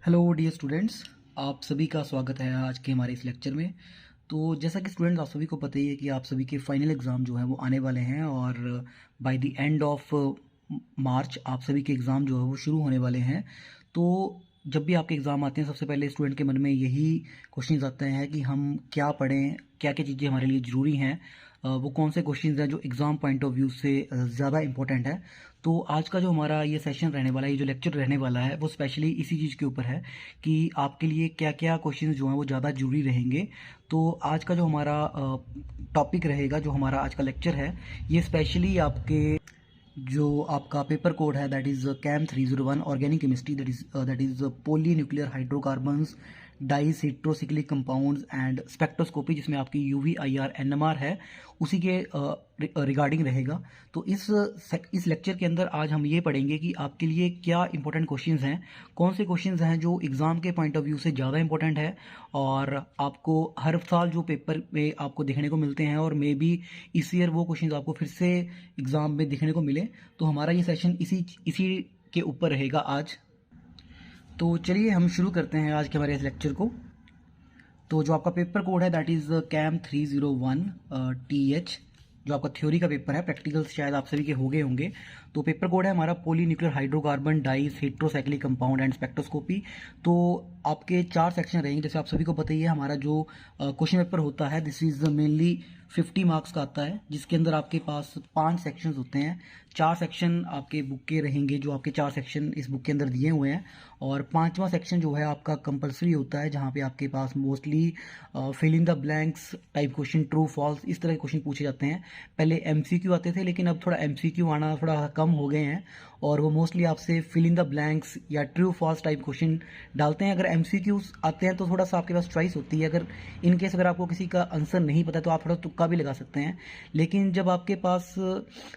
Hello dear students, आप सभी का स्वागत है आज के हमारे इस लेक्चर में। तो जैसा कि स्टूडेंट्स आप सभी को पता ही है कि आप सभी के फाइनल एग्ज़ाम जो है वो आने वाले हैं और by the end of March आप सभी के एग्ज़ाम जो है वो शुरू होने वाले हैं। तो जब भी आपके एग्ज़ाम आते हैं सबसे पहले स्टूडेंट के मन में यही क्वेश्चंस आते हैं कि हम क्या पढ़ें, क्या क्या चीज़ें हमारे लिए ज़रूरी हैं, वो कौन से क्वेश्चंस हैं जो एग्ज़ाम पॉइंट ऑफ व्यू से ज़्यादा इंपॉर्टेंट है। तो आज का जो हमारा ये सेशन रहने वाला है, ये जो लेक्चर रहने वाला है वो स्पेशली इसी चीज़ के ऊपर है कि आपके लिए क्या क्या क्वेश्चंस जो हैं वो ज़्यादा ज़रूरी रहेंगे। तो आज का जो हमारा टॉपिक रहेगा, जो हमारा आज का लेक्चर है, ये स्पेशली आपके जो आपका पेपर कोड है that is chem 301 organic chemistry, that is poly nuclear hydrocarbons, डाइस हेट्रोसिक्लिक कंपाउंड्स एंड स्पेक्ट्रोस्कोपी, जिसमें आपकी यूवी IR NMR है, उसी के रिगार्डिंग रहेगा। तो इस लेक्चर के अंदर आज हम ये पढ़ेंगे कि आपके लिए क्या इंपॉर्टेंट क्वेश्चंस हैं, कौन से क्वेश्चंस हैं जो एग्ज़ाम के पॉइंट ऑफ व्यू से ज़्यादा इंपॉर्टेंट है और आपको हर साल जो पेपर में आपको देखने को मिलते हैं और मे बी इस ईयर वो क्वेश्चंस आपको फिर से एग्ज़ाम में देखने को मिले। तो हमारा ये सेशन इसी के ऊपर रहेगा आज। तो चलिए हम शुरू करते हैं आज के हमारे इस लेक्चर को। तो जो आपका पेपर कोड है दैट इज़ कैम 301 TH, जो आपका थ्योरी का पेपर है, प्रैक्टिकल्स शायद आप सभी के हो गए होंगे। तो पेपर कोड है हमारा poly nuclear hydrocarbon, dice heterocyclic compound and spectroscopy. तो आपके 4 सेक्शन रहेंगे, जैसे आप सभी को पता ही है। हमारा जो क्वेश्चन पेपर होता है दिस इज़ मेनली 50 मार्क्स का आता है, जिसके अंदर आपके पास 5 सेक्शंस होते हैं। 4 सेक्शन आपके बुक के रहेंगे, जो आपके 4 सेक्शन इस बुक के अंदर दिए हुए हैं, और 5वां सेक्शन जो है आपका कंपलसरी होता है, जहाँ पे आपके पास mostly fill in the blanks type question, true false, इस तरह के क्वेश्चन पूछे जाते हैं। पहले MCQ आते थे, लेकिन अब थोड़ा MCQ आना थोड़ा कम हो गए हैं और वो मोस्टली आपसे फिल इन द ब्लैंक्स या ट्रू फॉल्स टाइप क्वेश्चन डालते हैं। अगर MCQs आते हैं तो थोड़ा सा आपके पास चॉइस होती है, अगर इन केस अगर आपको किसी का आंसर नहीं पता तो आप थोड़ा तुक्का भी लगा सकते हैं। लेकिन जब आपके पास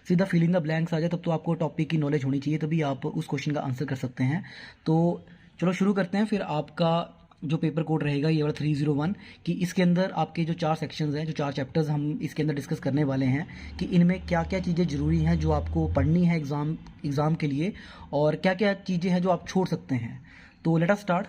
सीधा फिल इन द ब्लैंक्स आ जाए तब तो आपको टॉपिक की नॉलेज होनी चाहिए, तभी आप उस क्वेश्चन का आंसर कर सकते हैं। तो चलो शुरू करते हैं। फिर आपका जो पेपर कोड रहेगा ये वाला 301, कि इसके अंदर आपके जो 4 सेक्शंस हैं, जो 4 चैप्टर्स हम इसके अंदर डिस्कस करने वाले हैं, कि इनमें क्या क्या चीज़ें ज़रूरी हैं जो आपको पढ़नी है एग्ज़ाम के लिए, और क्या क्या चीज़ें हैं जो आप छोड़ सकते हैं। तो लेट अस स्टार्ट।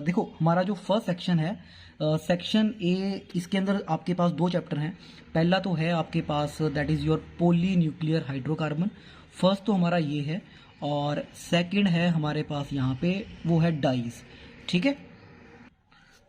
देखो हमारा जो फर्स्ट सेक्शन है, सेक्शन ए, इसके अंदर आपके पास 2 चैप्टर हैं। पहला तो है आपके पास that is your poly nuclear hydrocarbon, first तो हमारा ये है, और सेकंड है हमारे पास यहाँ पे वो है डाइस। ठीक है।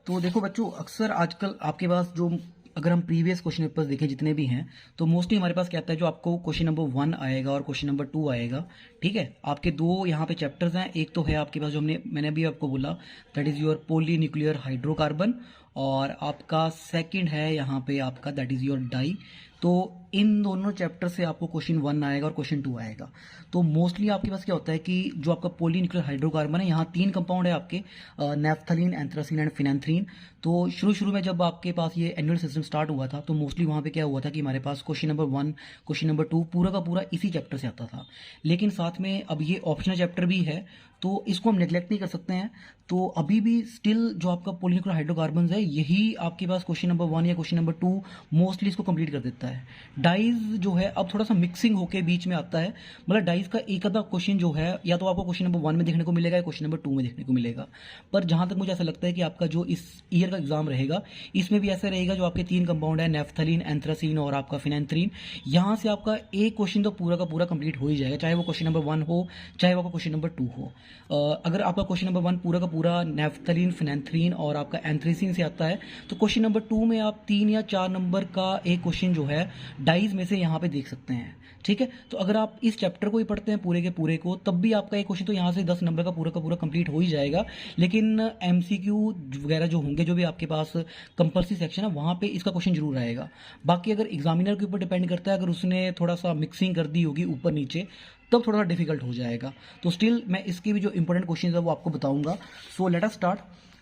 तो देखो बच्चों, अक्सर आजकल आपके पास जो, अगर हम प्रीवियस क्वेश्चन पेपर्स देखें जितने भी हैं, तो मोस्टली हमारे पास क्या आता है, जो आपको क्वेश्चन नंबर 1 आएगा और क्वेश्चन नंबर 2 आएगा। ठीक है। आपके 2 यहाँ पे चैप्टर्स हैं। एक तो है आपके पास जो मैंने अभी आपको बोला, that is your poly nuclear hydrocarbon, और आपका सेकंड है यहाँ पे आपका दैट इज़ योर डाई। तो इन दोनों चैप्टर से आपको क्वेश्चन 1 आएगा और क्वेश्चन 2 आएगा। तो मोस्टली आपके पास क्या होता है कि जो आपका पॉली न्यूक्लियर हाइड्रोकार्बन है, यहाँ 3 कंपाउंड है आपके, नैफ्थलीन, एंथ्रासीन एंड फिनेंथ्रीन। तो शुरू में जब आपके पास ये एनुअल सिस्टम स्टार्ट हुआ था तो मोस्टली वहाँ पे क्या हुआ था कि हमारे पास क्वेश्चन नंबर 1, क्वेश्चन नंबर 2 पूरा का पूरा इसी चैप्टर से आता था। लेकिन साथ में अब ये ऑप्शनल चैप्टर भी है, तो इसको हम नेग्लेक्ट नहीं कर सकते हैं। तो अभी भी स्टिल जो आपका पॉलीन्यूक्लियर हाइड्रोकार्बन्स है, यही आपके पास क्वेश्चन नंबर 1 या क्वेश्चन नंबर 2 मोस्टली इसको कंप्लीट कर देता है। डाइज जो है अब थोड़ा सा मिक्सिंग होके बीच में आता है, मतलब डाइज का एक आधा क्वेश्चन जो है या तो आपको क्वेश्चन नंबर 1 में देखने को मिलेगा या क्वेश्चन नंबर 2 में देखने को मिलेगा। पर जहां तक मुझे ऐसा लगता है कि आपका जो इस ईयर का एग्जाम रहेगा, इसमें भी ऐसा रहेगा, जो आपके 3 कंपाउंड है, नैफ्थलीन, एंथ्रासीन और आपका फिनेंथ्रीन, यहाँ से आपका एक क्वेश्चन तो पूरा का पूरा कंप्लीट हो ही जाएगा, चाहे वो क्वेश्चन नंबर 1 हो चाहे वो आपका क्वेश्चन नंबर 2 हो। अगर आपका क्वेश्चन नंबर 1 पूरा का पूरा नैफ्थलीन, फिनेंथ्रीन और आपका एंथ्रेसीन से आता है, तो क्वेश्चन नंबर 2 में आप 3 या 4 नंबर का एक क्वेश्चन जो है डाइज में से यहाँ पे देख सकते हैं। ठीक है। तो अगर आप इस चैप्टर को ही पढ़ते हैं पूरे के पूरे को, तब भी आपका एक क्वेश्चन तो यहाँ से 10 नंबर का पूरा कंप्लीट हो ही जाएगा। लेकिन MCQ वगैरह जो होंगे, जो भी आपके पास कंपल्सरी सेक्शन है, वहाँ पे इसका क्वेश्चन जरूर आएगा। बाकी अगर एग्जामिनर के ऊपर डिपेंड करता है, अगर उसने थोड़ा सा मिक्सिंग कर दी होगी ऊपर नीचे, तब थोड़ा डिफिकल्ट हो जाएगा। तो स्टिल मैं इसके भी जो इंपॉर्टेंट क्वेश्चन है वो आपको बताऊंगा। So let us start.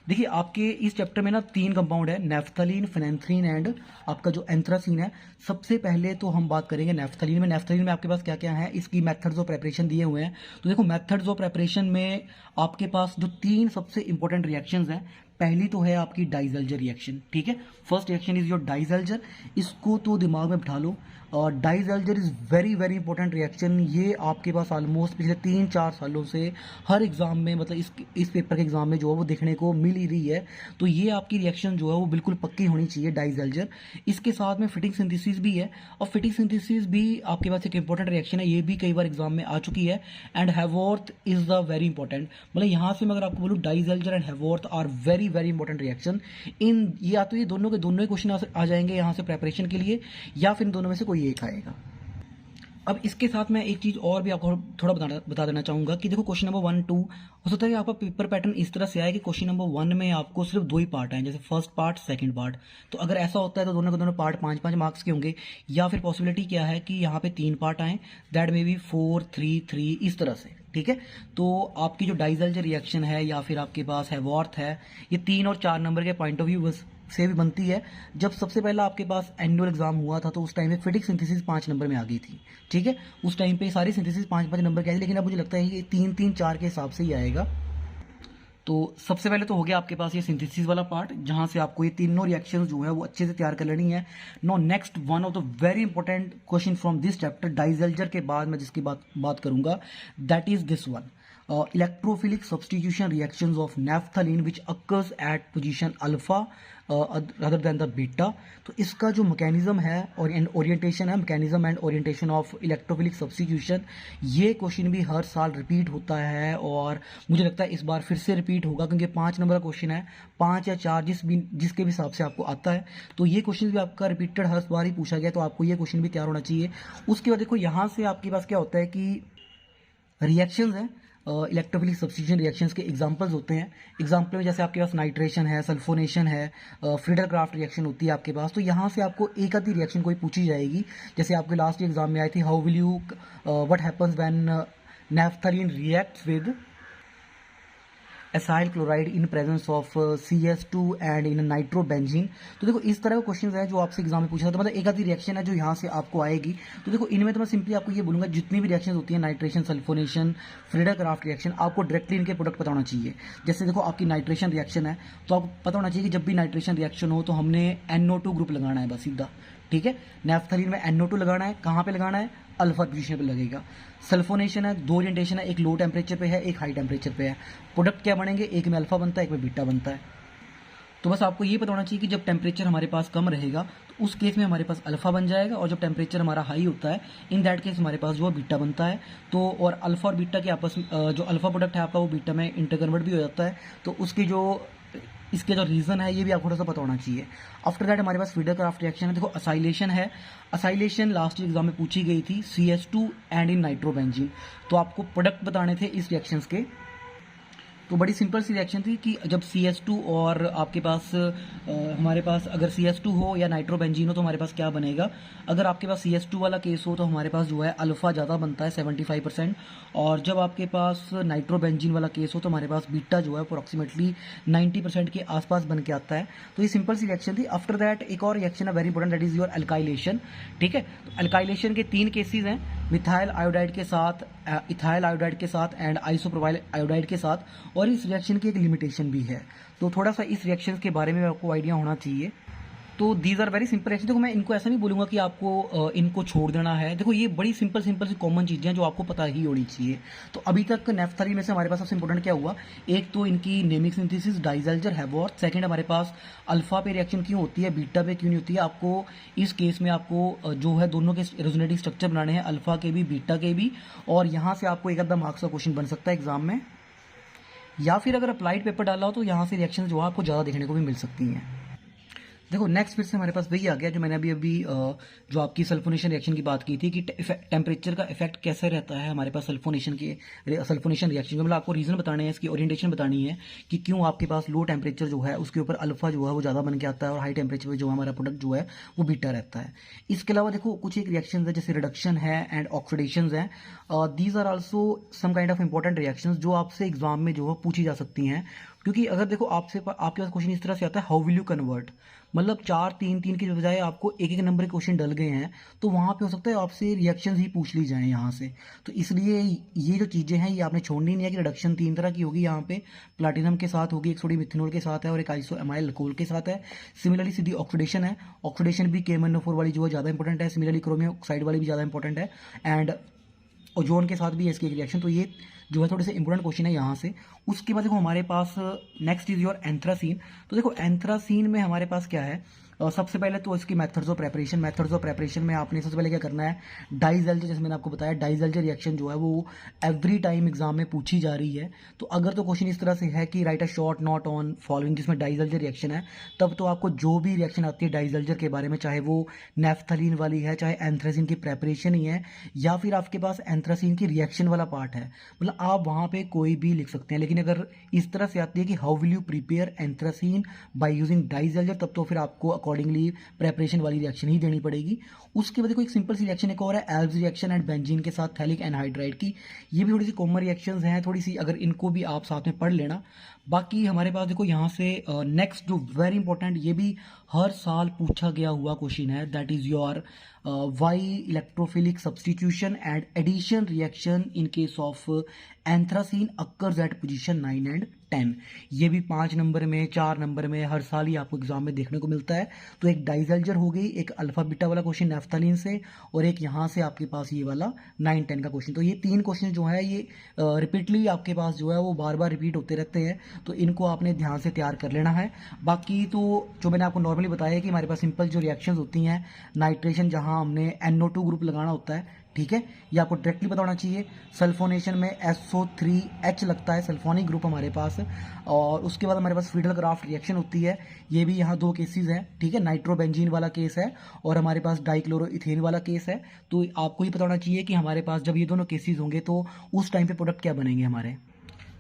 देखिए आपके इस चैप्टर में ना 3 कंपाउंड है, नैफ्थलीन, फिनेंथ्रीन एंड आपका जो एंथ्रासीन है। सबसे पहले तो हम बात करेंगे नैफ्थलीन में। नैफ्थलीन में आपके पास क्या क्या है, इसकी मेथड्स ऑफ प्रेपरेशन दिए हुए हैं। तो देखो मेथड्स ऑफ प्रेपरेशन में आपके पास जो 3 सबसे इंपॉर्टेंट रिएक्शंस हैं, पहली तो है आपकी डाइसल्जर रिएक्शन, ठीक है। First reaction is your Diels Alder, इसको तो दिमाग में बिठा लो। और Diels Alder is very very important reaction. ये आपके पास ऑलमोस्ट पिछले 3-4 सालों से हर एग्ज़ाम में, मतलब इस पेपर के एग्ज़ाम में जो है वो देखने को मिल ही रही है। तो ये आपकी रिएक्शन जो है वो बिल्कुल पक्की होनी चाहिए, डाइसल्जर। इसके साथ में फिटिंग सिंथेसिस भी है, और फिटिंग सिंथेसिस भी आपके पास एक इंपॉर्टेंट रिएक्शन है, ये भी कई बार एग्जाम में आ चुकी है। And Haworth is the very important, मतलब यहाँ से मैं अगर आपको बोलूँ Diels Alder and Haworth are very very important reaction. इन या तो ये दोनों के दोनों ही क्वेश्चन आ जाएंगे यहाँ से प्रेपरेशन के लिए, या फिर इन दोनों में से कोई एक आएगा। अब इसके साथ मैं एक चीज़ और भी आपको थोड़ा बता देना चाहूँगा कि देखो क्वेश्चन नंबर 1, 2 हो सकता है कि आपका पेपर पैटर्न इस तरह से आए कि क्वेश्चन नंबर 1 में आपको सिर्फ 2 ही पार्ट आए, जैसे फर्स्ट पार्ट सेकंड पार्ट। तो अगर ऐसा होता है तो दोनों के दोनों पार्ट 5-5 मार्क्स के होंगे, या फिर पॉसिबिलिटी क्या है कि यहाँ पे 3 पार्ट आए, दैट मे बी 4, 3, 3 इस तरह से, ठीक है। तो आपकी जो डाइसल्जर रिएक्शन है या फिर आपके पास हैवॉर्थ है, ये 3 और 4 नंबर के पॉइंट ऑफ व्यू से भी बनती है। जब सबसे पहला आपके पास एनुअल एग्जाम हुआ था तो उस टाइम पे फिटिंग सिंथेसिस 5 नंबर में आ गई थी, ठीक है। उस टाइम पे सारी सिंथेसिस 5-5 नंबर की आई थी, लेकिन अब मुझे लगता है ये 3-3-4 के हिसाब से ही आएगा। तो सबसे पहले तो हो गया आपके पास ये सिंथेसिस वाला पार्ट, जहां से आपको ये तीनों रिएक्शंस जो है वो अच्छे से तैयार कर लेनी है। No next one of the very important question from this chapter, Diels Alder के बाद मैं जिसकी बात करूंगा, that is this one, electrophilic substitution reactions of naphthalene which occurs at position alpha other than the beta. तो इसका जो मैकेनिज्म है और ओरिएंटेशन है, mechanism and orientation of electrophilic substitution, ये क्वेश्चन भी हर साल रिपीट होता है, और मुझे लगता है इस बार फिर से रिपीट होगा, क्योंकि 5 नंबर का क्वेश्चन है, 5 या 4 जिसके भी हिसाब से आपको आता है। तो ये क्वेश्चन भी आपका रिपीटेड हर बार ही पूछा गया, तो आपको ये क्वेश्चन भी तैयार होना चाहिए। उसके बाद देखो यहाँ से आपके पास क्या होता है कि रिएक्शंस हैं, इलेक्ट्रोफिलिक सब्स्टिट्यूशन रिएक्शंस के एग्जांपल्स होते हैं। एग्जांपल में जैसे आपके पास नाइट्रेशन है, सल्फोनेशन है, फ्रीडल क्राफ्ट रिएक्शन होती है आपके पास। तो यहाँ से आपको एक आधी रिएक्शन कोई पूछी जाएगी, जैसे आपके लास्ट एग्जाम में आई थी, how will you what happens when naphthalene reacts with acyl chloride in presence of CS2 and in nitrobenzene. तो देखो इस तरह का क्वेश्चन है जो आपसे एग्जाम में पूछा था, तो मतलब एक आधी रिएक्शन है जो यहाँ से आपको आएगी। तो देखो इनमें तो मैं सिंपली आपको ये बोलूँगा, जितनी भी रिएक्शन होती है, nitration, sulphonation, Friedel craft reaction, आपको डायरेक्टली इनके प्रोडक्ट पता होना चाहिए। जैसे देखो आपकी नाइट्रेशन रिएक्शन है, तो आपको पता होना चाहिए कि जब भी नाइट्रेशन रिएक्शन हो तो हमने NO2 ग्रुप लगाना है बस सीधा, ठीक है। नैफ्थलीन में NO2 लगाना है, कहाँ पे लगाना है, अल्फा पोजीशन पे लगेगा। सल्फोनेशन है, 2 ओरिएंटेशन है, एक लो टेम्परेचर पे है, एक हाई टेम्परेचर पे है। प्रोडक्ट क्या बनेंगे, एक में अल्फा बनता है, एक में बीटा बनता है। तो बस आपको ये पता होना चाहिए कि जब टेम्परेचर हमारे पास कम रहेगा तो उस केस में हमारे पास अल्फा बन जाएगा, और जब टेम्परेचर हमारा हाई होता है इन दैट केस हमारे पास जो है बीटा बनता है। तो और अल्फा और बीटा के आपस में जो अल्फा प्रोडक्ट है आपका वो बीटा में इंटरकन्वर्ट भी हो जाता है। तो उसकी जो इसके जो रीज़न है ये भी आपको थोड़ा सा पता होना चाहिए। आफ्टर दैट हमारे पास फ्रीडल क्राफ्ट रिएक्शन है। देखो असाइलेशन है, असाइलेशन लास्ट एग्जाम में पूछी गई थी, CS2 एंड इन नाइट्रोबेंजीन। तो आपको प्रोडक्ट बताने थे इस रिएक्शंस के। तो बड़ी सिंपल सी रिएक्शन थी कि जब CS2 और आपके पास हमारे पास अगर CS2 हो या नाइट्रोबेंजीन हो तो हमारे पास क्या बनेगा। अगर आपके पास CS2 वाला केस हो तो हमारे पास जो है अल्फा ज़्यादा बनता है 75%, और जब आपके पास नाइट्रोबेंजीन वाला केस हो तो हमारे पास बीटा जो है अप्रोक्सीमेटली 90% के आसपास बन के आता है। तो ये सिंपल सी रिएक्शन थी। आफ्टर दैट एक और रिएक्शन है very important, that is your alkylation, ठीक है। तो अल्काइलेशन के 3 केसेज हैं, मिथाइल आयोडाइड के साथ, इथाइल आयोडाइड के साथ एंड आइसोप्रोपाइल आयोडाइड के साथ। और इस रिएक्शन की एक लिमिटेशन भी है, तो थोड़ा सा इस रिएक्शन के बारे में आपको आइडिया होना चाहिए। तो these are very simple reaction. देखो मैं इनको ऐसा नहीं बोलूँगा कि आपको इनको छोड़ देना है। देखो ये बड़ी सिंपल सी कॉमन चीज़ें हैं जो आपको पता ही होनी चाहिए। तो अभी तक नैफ्थलीन में से हमारे पास सबसे इंपॉर्टेंट क्या हुआ, एक तो इनकी नेमिक सिंथेसिस, डाइसल्जर, हैवॉर्थ। सेकंड हमारे पास अल्फा पे रिएक्शन क्यों होती है, बीटा पे क्यों नहीं होती है। आपको इस केस में आपको जो है दोनों के रेजोनेटिव स्ट्रक्चर बनाने हैं, अल्फा के भी बीटा के भी। और यहाँ से आपको एक आधा मार्क्स का क्वेश्चन बन सकता है एग्जाम में, या फिर अगर अप्लाइड पेपर डाला हो तो यहाँ से रिएक्शन जो है आपको ज़्यादा देखने को भी मिल सकती हैं। देखो नेक्स्ट फिर से हमारे पास वही आ गया जो मैंने अभी जो आपकी सल्फोनेशन रिएक्शन की बात की थी कि टेम्परेचर का इफेक्ट कैसे रहता है हमारे पास सल्फोनेशन रिएक्शन का। मतलब आपको रीज़न बताने हैं, इसकी ओरिएंटेशन बतानी है कि क्यों आपके पास लो टेम्परेचर जो है उसके ऊपर अल्फा जो है वो ज़्यादा बन के आता है और हाई टेम्परेचर पर जो हमारा प्रोडक्ट जो है वो बीटा रहता है। इसके अलावा देखो कुछ एक रिएक्शन है जैसे रिडक्शन है एंड ऑक्सीडेशन है। These are also some kind of important reaction जो आपसे एग्जाम में जो है पूछी जा सकती हैं। क्योंकि अगर देखो आपके पास क्वेश्चन इस तरह से आता है, हाउ विल यू कन्वर्ट, मतलब 4 3 3 के बजाय आपको एक एक नंबर के क्वेश्चन डल गए हैं, तो वहाँ पे हो सकता है आपसे रिएक्शंस ही पूछ ली जाएँ यहाँ से। तो इसलिए ये जो चीज़ें हैं ये आपने छोड़नी नहीं है कि रिडक्शन 3 तरह की होगी यहाँ पे, प्लैटिनम के साथ होगी, एक सोडियम मिथेनॉल के साथ है और एक आइसोएमाइल अल्कोहल के साथ है। सिमिलरली सीधी ऑक्सीडेशन है, ऑक्सीडेशन भी KMnO4 वाली जो है ज़्यादा इंपॉर्टेंट है, सिमिलरली क्रोमियम ऑक्साइड वाली भी ज़्यादा इंपॉर्टेंट है, एंड ओजोन के साथ भी है इसकी एक रिएक्शन। तो ये जो है थोड़े से इंपॉर्टेंट क्वेश्चन है यहाँ से। उसके बाद देखो हमारे पास नेक्स्ट इज योर एंथ्रासीन। तो देखो एंथ्रासीन में हमारे पास क्या है, सबसे पहले तो इसकी मेथड्स ऑफ प्रेपरेशन में आपने सबसे पहले क्या करना है, डाइजल्जर, जैसे मैंने आपको बताया डाइजल्जर रिएक्शन जो है वो एवरी टाइम एग्जाम में पूछी जा रही है। तो अगर तो क्वेश्चन इस तरह से है कि right a short note on following जिसमें डाइजल्जर रिएक्शन है, तब तो आपको जो भी रिएक्शन आती है डाइजल्जर के बारे में, चाहे वो नेफ्थलीन वाली है, चाहे एंथ्रासीन की प्रेपरेशन ही है, या फिर आपके पास एंथ्रासीन की रिएक्शन वाला पार्ट है, मतलब आप वहाँ पे कोई भी लिख सकते हैं। लेकिन अगर इस तरह से आती है कि how will you prepare anthracene by using Diels Alder, तब तो फिर आपको अकॉर्डिंगली प्रेपरेशन वाली रिएक्शन ही देनी पड़ेगी। उसके बाद देखो एक सिंपल सी रिएक्शन एक और है, एल्ब्स रिएक्शन एंड बेंजीन के साथ थैलिक एनहाइड्राइड की। ये भी थोड़ी सी कॉमन रिएक्शंस हैं, थोड़ी सी अगर इनको भी आप साथ में पढ़ लेना। बाकी हमारे पास देखो यहाँ से नेक्स्ट जो वेरी इंपॉर्टेंट, ये भी हर साल पूछा गया हुआ क्वेश्चन है, that is your why electrophilic substitution and addition reaction in case of anthracene occurs at position 9 and 10। ये भी 5 नंबर में 4 नंबर में हर साल ही आपको एग्जाम में देखने को मिलता है। तो एक डाइजल्जर हो गई, एक अल्फा बीटा वाला क्वेश्चन नेफ्थलीन से, और एक यहाँ से आपके पास ये वाला 9 10 का क्वेश्चन। तो ये 3 क्वेश्चन जो है ये रिपीटली आपके पास जो है वो बार बार रिपीट होते रहते हैं, तो इनको आपने ध्यान से तैयार कर लेना है। बाकी तो जो मैंने आपको नॉर्मली बताया कि हमारे पास सिंपल जो रिएक्शंस होती हैं, नाइट्रेशन जहाँ हमने NO2 ग्रुप लगाना होता है, ठीक है, ये आपको डायरेक्टली पता होना चाहिए। सल्फोनेशन में SO3H लगता है, सल्फोनिक ग्रुप हमारे पास। और उसके बाद हमारे पास फ्रीडल क्राफ्ट रिएक्शन होती है, ये भी यहाँ 2 केसेस हैं, ठीक है, नाइट्रोबेंजीन वाला केस है और हमारे पास डाइक्लोरोइथेन वाला केस है। तो आपको ये पता होना चाहिए कि हमारे पास जब ये दोनों केसेस होंगे तो उस टाइम पे प्रोडक्ट क्या बनेंगे हमारे।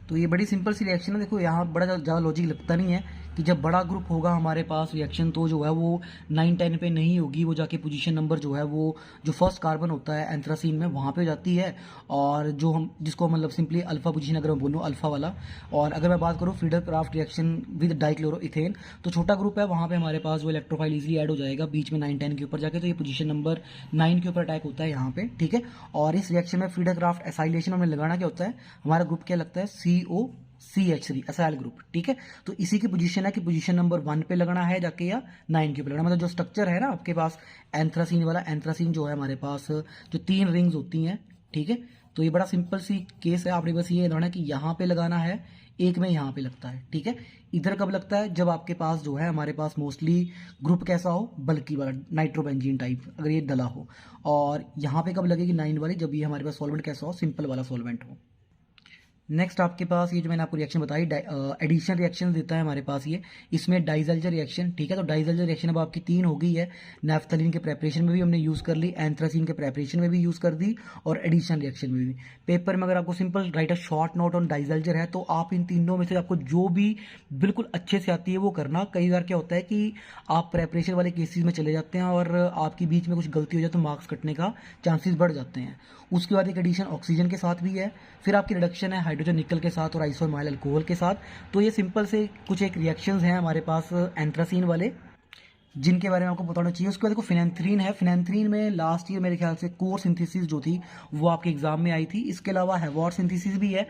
तो ये बड़ी सिंपल सी रिएक्शन है। देखो यहाँ बड़ा ज़्यादा लॉजिक लगता नहीं है कि जब बड़ा ग्रुप होगा हमारे पास रिएक्शन, तो जो है वो 9 10 पे नहीं होगी, वो जाके पोजीशन नंबर जो है वो जो फर्स्ट कार्बन होता है एंथ्रासीन में वहाँ पे जाती है, और जो हम जिसको मतलब सिंपली अल्फा पोजीशन अगर मैं बोलूँ अल्फा वाला। और अगर मैं बात करूँ Friedel craft reaction with dichloroethane, तो छोटा ग्रुप है, वहाँ पे हमारे पास वो इलेक्ट्रोफाइल इजीली ऐड हो जाएगा बीच में 9 10 के ऊपर जाके, तो ये पोजीशन नंबर 9 के ऊपर अटैक होता है यहाँ पे, ठीक है। और इस रिएक्शन में फ्रीडल क्राफ्ट एसाइलेशन में लगाना क्या होता है, हमारा ग्रुप क्या लगता है, COCH3 असाइल ग्रुप, ठीक है। तो इसी की पोजीशन है कि पोजीशन नंबर 1 पे लगाना है जाके या 9 के ऊपर लगाना, मतलब जो स्ट्रक्चर है ना आपके पास एंथ्रासीन वाला, एंथ्रासीन जो है हमारे पास जो 3 रिंग्स होती हैं, ठीक है। तो ये बड़ा सिंपल सी केस है, आपने बस ये लगाना है कि यहाँ पे लगाना है, एक में यहाँ पे लगता है, ठीक है। इधर कब लगता है, जब आपके पास जो है हमारे पास मोस्टली ग्रुप कैसा हो, बल्कि वाला नाइट्रोबेंजीन टाइप अगर ये डला हो। और यहाँ पे कब लगेगी 9 वाली, जब ये हमारे पास सॉल्वेंट कैसा हो, सिंपल वाला सॉल्वेंट हो। नेक्स्ट आपके पास ये जो मैंने आपको रिएक्शन बताई एडिशन रिएक्शन देता है हमारे पास ये, इसमें डाइजल्जर रिएक्शन, ठीक है। तो डाइजल्जर रिएक्शन अब आपकी 3 हो गई है, नेफ्थलीन के प्रेपरेशन में भी हमने यूज़ कर ली, एंथ्रासीन के प्रेपरेशन में भी यूज़ कर दी, और एडिशन रिएक्शन में भी। पेपर में अगर आपको simple write a short note on Diels Alder है, तो आप इन तीनों में से आपको जो भी बिल्कुल अच्छे से आती है वो करना। कई बार क्या होता है कि आप प्रेपरेशन वाले केसेस में चले जाते हैं और आपकी बीच में कुछ गलती हो जाए तो मार्क्स कटने का चांसेस बढ़ जाते हैं। उसके बाद एक एडिशन ऑक्सीजन के साथ भी है, फिर आपकी रिडक्शन है हाइड्रोजन निकल के साथ और आइसोमाइल अल्कोहल के साथ। तो ये सिंपल से कुछ एक रिएक्शंस हैं हमारे पास एंथ्रासीन वाले, जिनके बारे में आपको पता होना चाहिए। उसके बाद देखो फिनेंथ्रीन है, फिनेंथ्रीन में लास्ट ईयर मेरे ख्याल से कोर सिंथेसिस जो थी वो आपके एग्जाम में आई थी। इसके अलावा हैवॉर्थ सिंथेसिस भी है।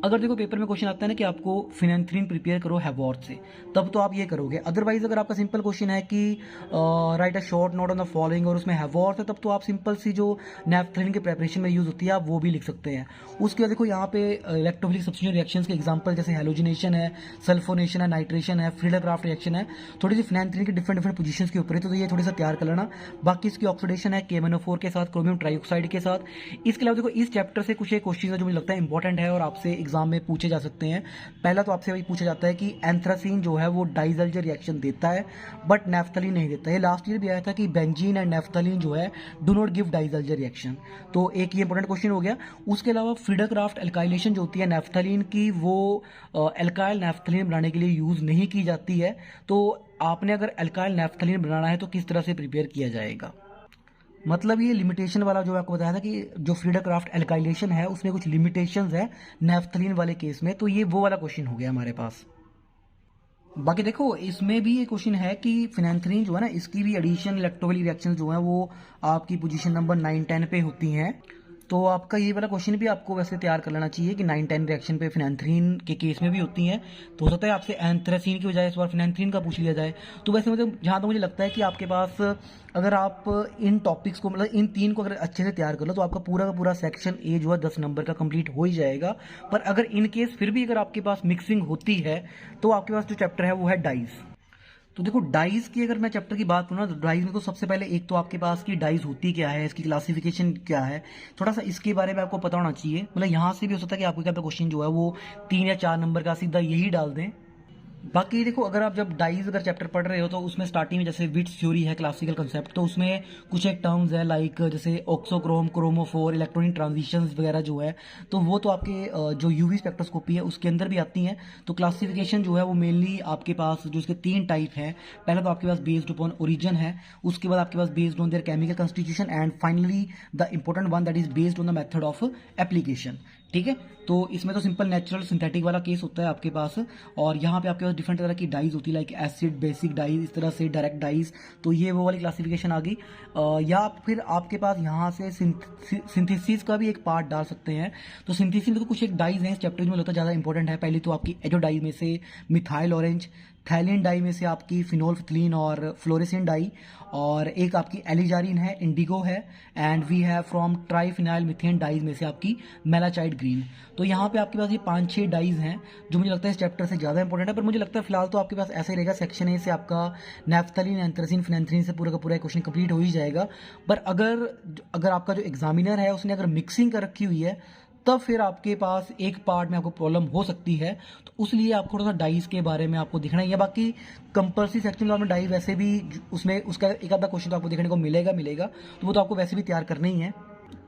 अगर देखो पेपर में क्वेश्चन आता है ना कि आपको फिनेंथ्रीन प्रिपेयर करो हैवॉर्थ से, तब तो आप ये करोगे। अदरवाइज अगर आपका सिंपल क्वेश्चन है कि right a short note on the following और उसमें हैवॉर्थ है, तब तो आप सिंपल सी जो नेफ्थलीन के प्रेपरेशन में यूज होती है आप वो भी लिख सकते हैं। उसके बाद देखो यहाँ पे इलेक्ट्रोफिलिक सब्स्टिट्यूशन रिएक्शंस के एग्जांपल जैसे हेलोजिनेशन है, सल्फोनेशन है, नाइट्रेशन है, फ्रीडल क्राफ्ट रिएक्शन है। थोड़ी सी फिनेंथ्रीन के डिफरेंट पोजीशंस के ऊपर है, तो ये थोड़ी सा तैयार कर लेना। बाकी इसकी ऑक्सीडेशन है KMnO4 के साथ, क्रोमियम ट्राइऑक्साइड के साथ। इसके अलावा देखो इस चैप्टर से कुछ एक क्वेश्चन है जो मुझे लगता है इंपॉर्टेंट है और आपसे एग्जाम में पूछे जा सकते हैं। पहला तो आपसे वही पूछा जाता है कि एंथ्रासीन जो है वो डाइजल्जर रिएक्शन देता है बट नेफ्थलीन नहीं देता है। लास्ट ईयर भी आया था कि बेंजीन एंड नेफ्थलीन जो है डू नॉट गिव डाइजल्जर रिएक्शन, तो एक ये इंपॉर्टेंट क्वेश्चन हो गया। उसके अलावा फ्रीडल क्राफ्ट एल्काइलेशन जो होती है नेफ्थलीन की, वो एल्काइल नेफ्थलीन बनाने के लिए यूज नहीं की जाती है। तो आपने अगर एल्काइल नेफ्थलीन बनाना है तो किस तरह से प्रिपेयर किया जाएगा, मतलब ये लिमिटेशन वाला जो आपको बताया था कि जो फ्रीडल क्राफ्ट एल्काइलेशन है उसमें कुछ लिमिटेशंस है नेफ्थलीन वाले केस में, तो ये वो वाला क्वेश्चन हो गया हमारे पास। बाकी देखो इसमें भी ये क्वेश्चन है कि फिनांथ्रीन जो है ना, इसकी भी एडिशन इलेक्ट्रोफिलिक रिएक्शन जो है वो आपकी पोजीशन नंबर 9-10 पे होती हैं। तो आपका ये वाला क्वेश्चन भी आपको वैसे तैयार कर लेना चाहिए कि 9-10 रिएक्शन पे फिनांथ्रीन के केस में भी होती हैं। तो हो सकता है आपसे एंथ्रेसीन की बजाय इस बार फिनांथ्रीन का पूछ लिया जाए। तो वैसे मतलब जहाँ तक मुझे लगता है कि आपके पास अगर आप इन टॉपिक्स को मतलब इन 3 को अगर अच्छे से तैयार कर लो तो आपका पूरा का पूरा सेक्शन ए जो है 10 नंबर का कंप्लीट हो ही जाएगा। पर अगर इन केस फिर भी अगर आपके पास मिक्सिंग होती है तो आपके पास जो चैप्टर है वो है डाइज। तो देखो डाइज की अगर मैं चैप्टर की बात करूँ ना, तो डाइज में तो सबसे पहले एक तो आपके पास की डाइज होती क्या है, इसकी क्लासिफिकेशन क्या है, थोड़ा सा इसके बारे में आपको पता होना चाहिए। मतलब यहाँ से भी हो सकता है कि आपको क्या क्वेश्चन जो है वो 3 या 4 नंबर का सीधा यही डाल दें। बाकी देखो अगर आप जब डाइज अगर चैप्टर पढ़ रहे हो तो उसमें स्टार्टिंग में जैसे विट्स थ्योरी है क्लासिकल कंसेप्ट, तो उसमें कुछ एक टर्म्स है लाइक जैसे ऑक्सोक्रोम, क्रोमोफोर, इलेक्ट्रॉनिक ट्रांजिशंस वगैरह जो है, तो वो तो आपके जो यूवी स्पेक्ट्रोस्कोपी है उसके अंदर भी आती हैं। तो क्लासिफिकेशन जो है वो मेनली आपके पास जो इसके 3 टाइप हैं, पहले तो आपके पास बेस्ड अपॉन ओरिजिन है, उसके बाद आपके पास based on their chemical constitution, and finally the important one that is based on the method of application. ठीक है, तो इसमें तो सिंपल नेचुरल सिंथेटिक वाला केस होता है आपके पास, और यहाँ पे आपके पास डिफरेंट तरह की डाइज होती है लाइक एसिड, बेसिक डाइज, इस तरह से डायरेक्ट डाइज। तो ये वो वाली क्लासिफिकेशन आ गई। या फिर आपके पास यहाँ से सिंथेसिस का भी एक पार्ट डाल सकते हैं। तो सिंथेसिस में तो कुछ एक डाइज हैं इस चैप्टर में लगता है ज़्यादा इंपॉर्टेंट है। पहली तो आपकी एजो डाई में से मिथाइल ऑरेंज, थैलिन डाई में से आपकी फिनोल्फिथलीन और फ्लोरेसिन डाई, और एक आपकी एलिजारिन है, इंडिगो है, and we have from triphenyl methane dyes में से आपकी मेलाचाइड ग्रीन। तो यहाँ पे आपके पास ये 5-6 डाइज हैं जो मुझे लगता है इस चैप्टर से ज़्यादा इंपॉर्टेंट है। पर मुझे लगता है फिलहाल तो आपके पास ऐसे ही रहेगा, सेक्शन ए से आपका नैफ्थलीन, एंथ्रेसिन, फिनांथ्रीन से पूरा का पूरा क्वेश्चन कंप्लीट हो ही जाएगा। पर अगर आपका जो एग्जामिनर है उसने अगर मिक्सिंग कर रखी हुई है तब फिर आपके पास एक पार्ट में आपको प्रॉब्लम हो सकती है। तो उसलिए आपको थोड़ा सा डाइज के बारे में आपको दिखना ही है। बाकी कंपल्सरी सेक्शन में डाई वैसे भी उसमें उसका एक आधा क्वेश्चन तो आपको देखने को मिलेगा, तो वो तो आपको वैसे भी तैयार करना ही है।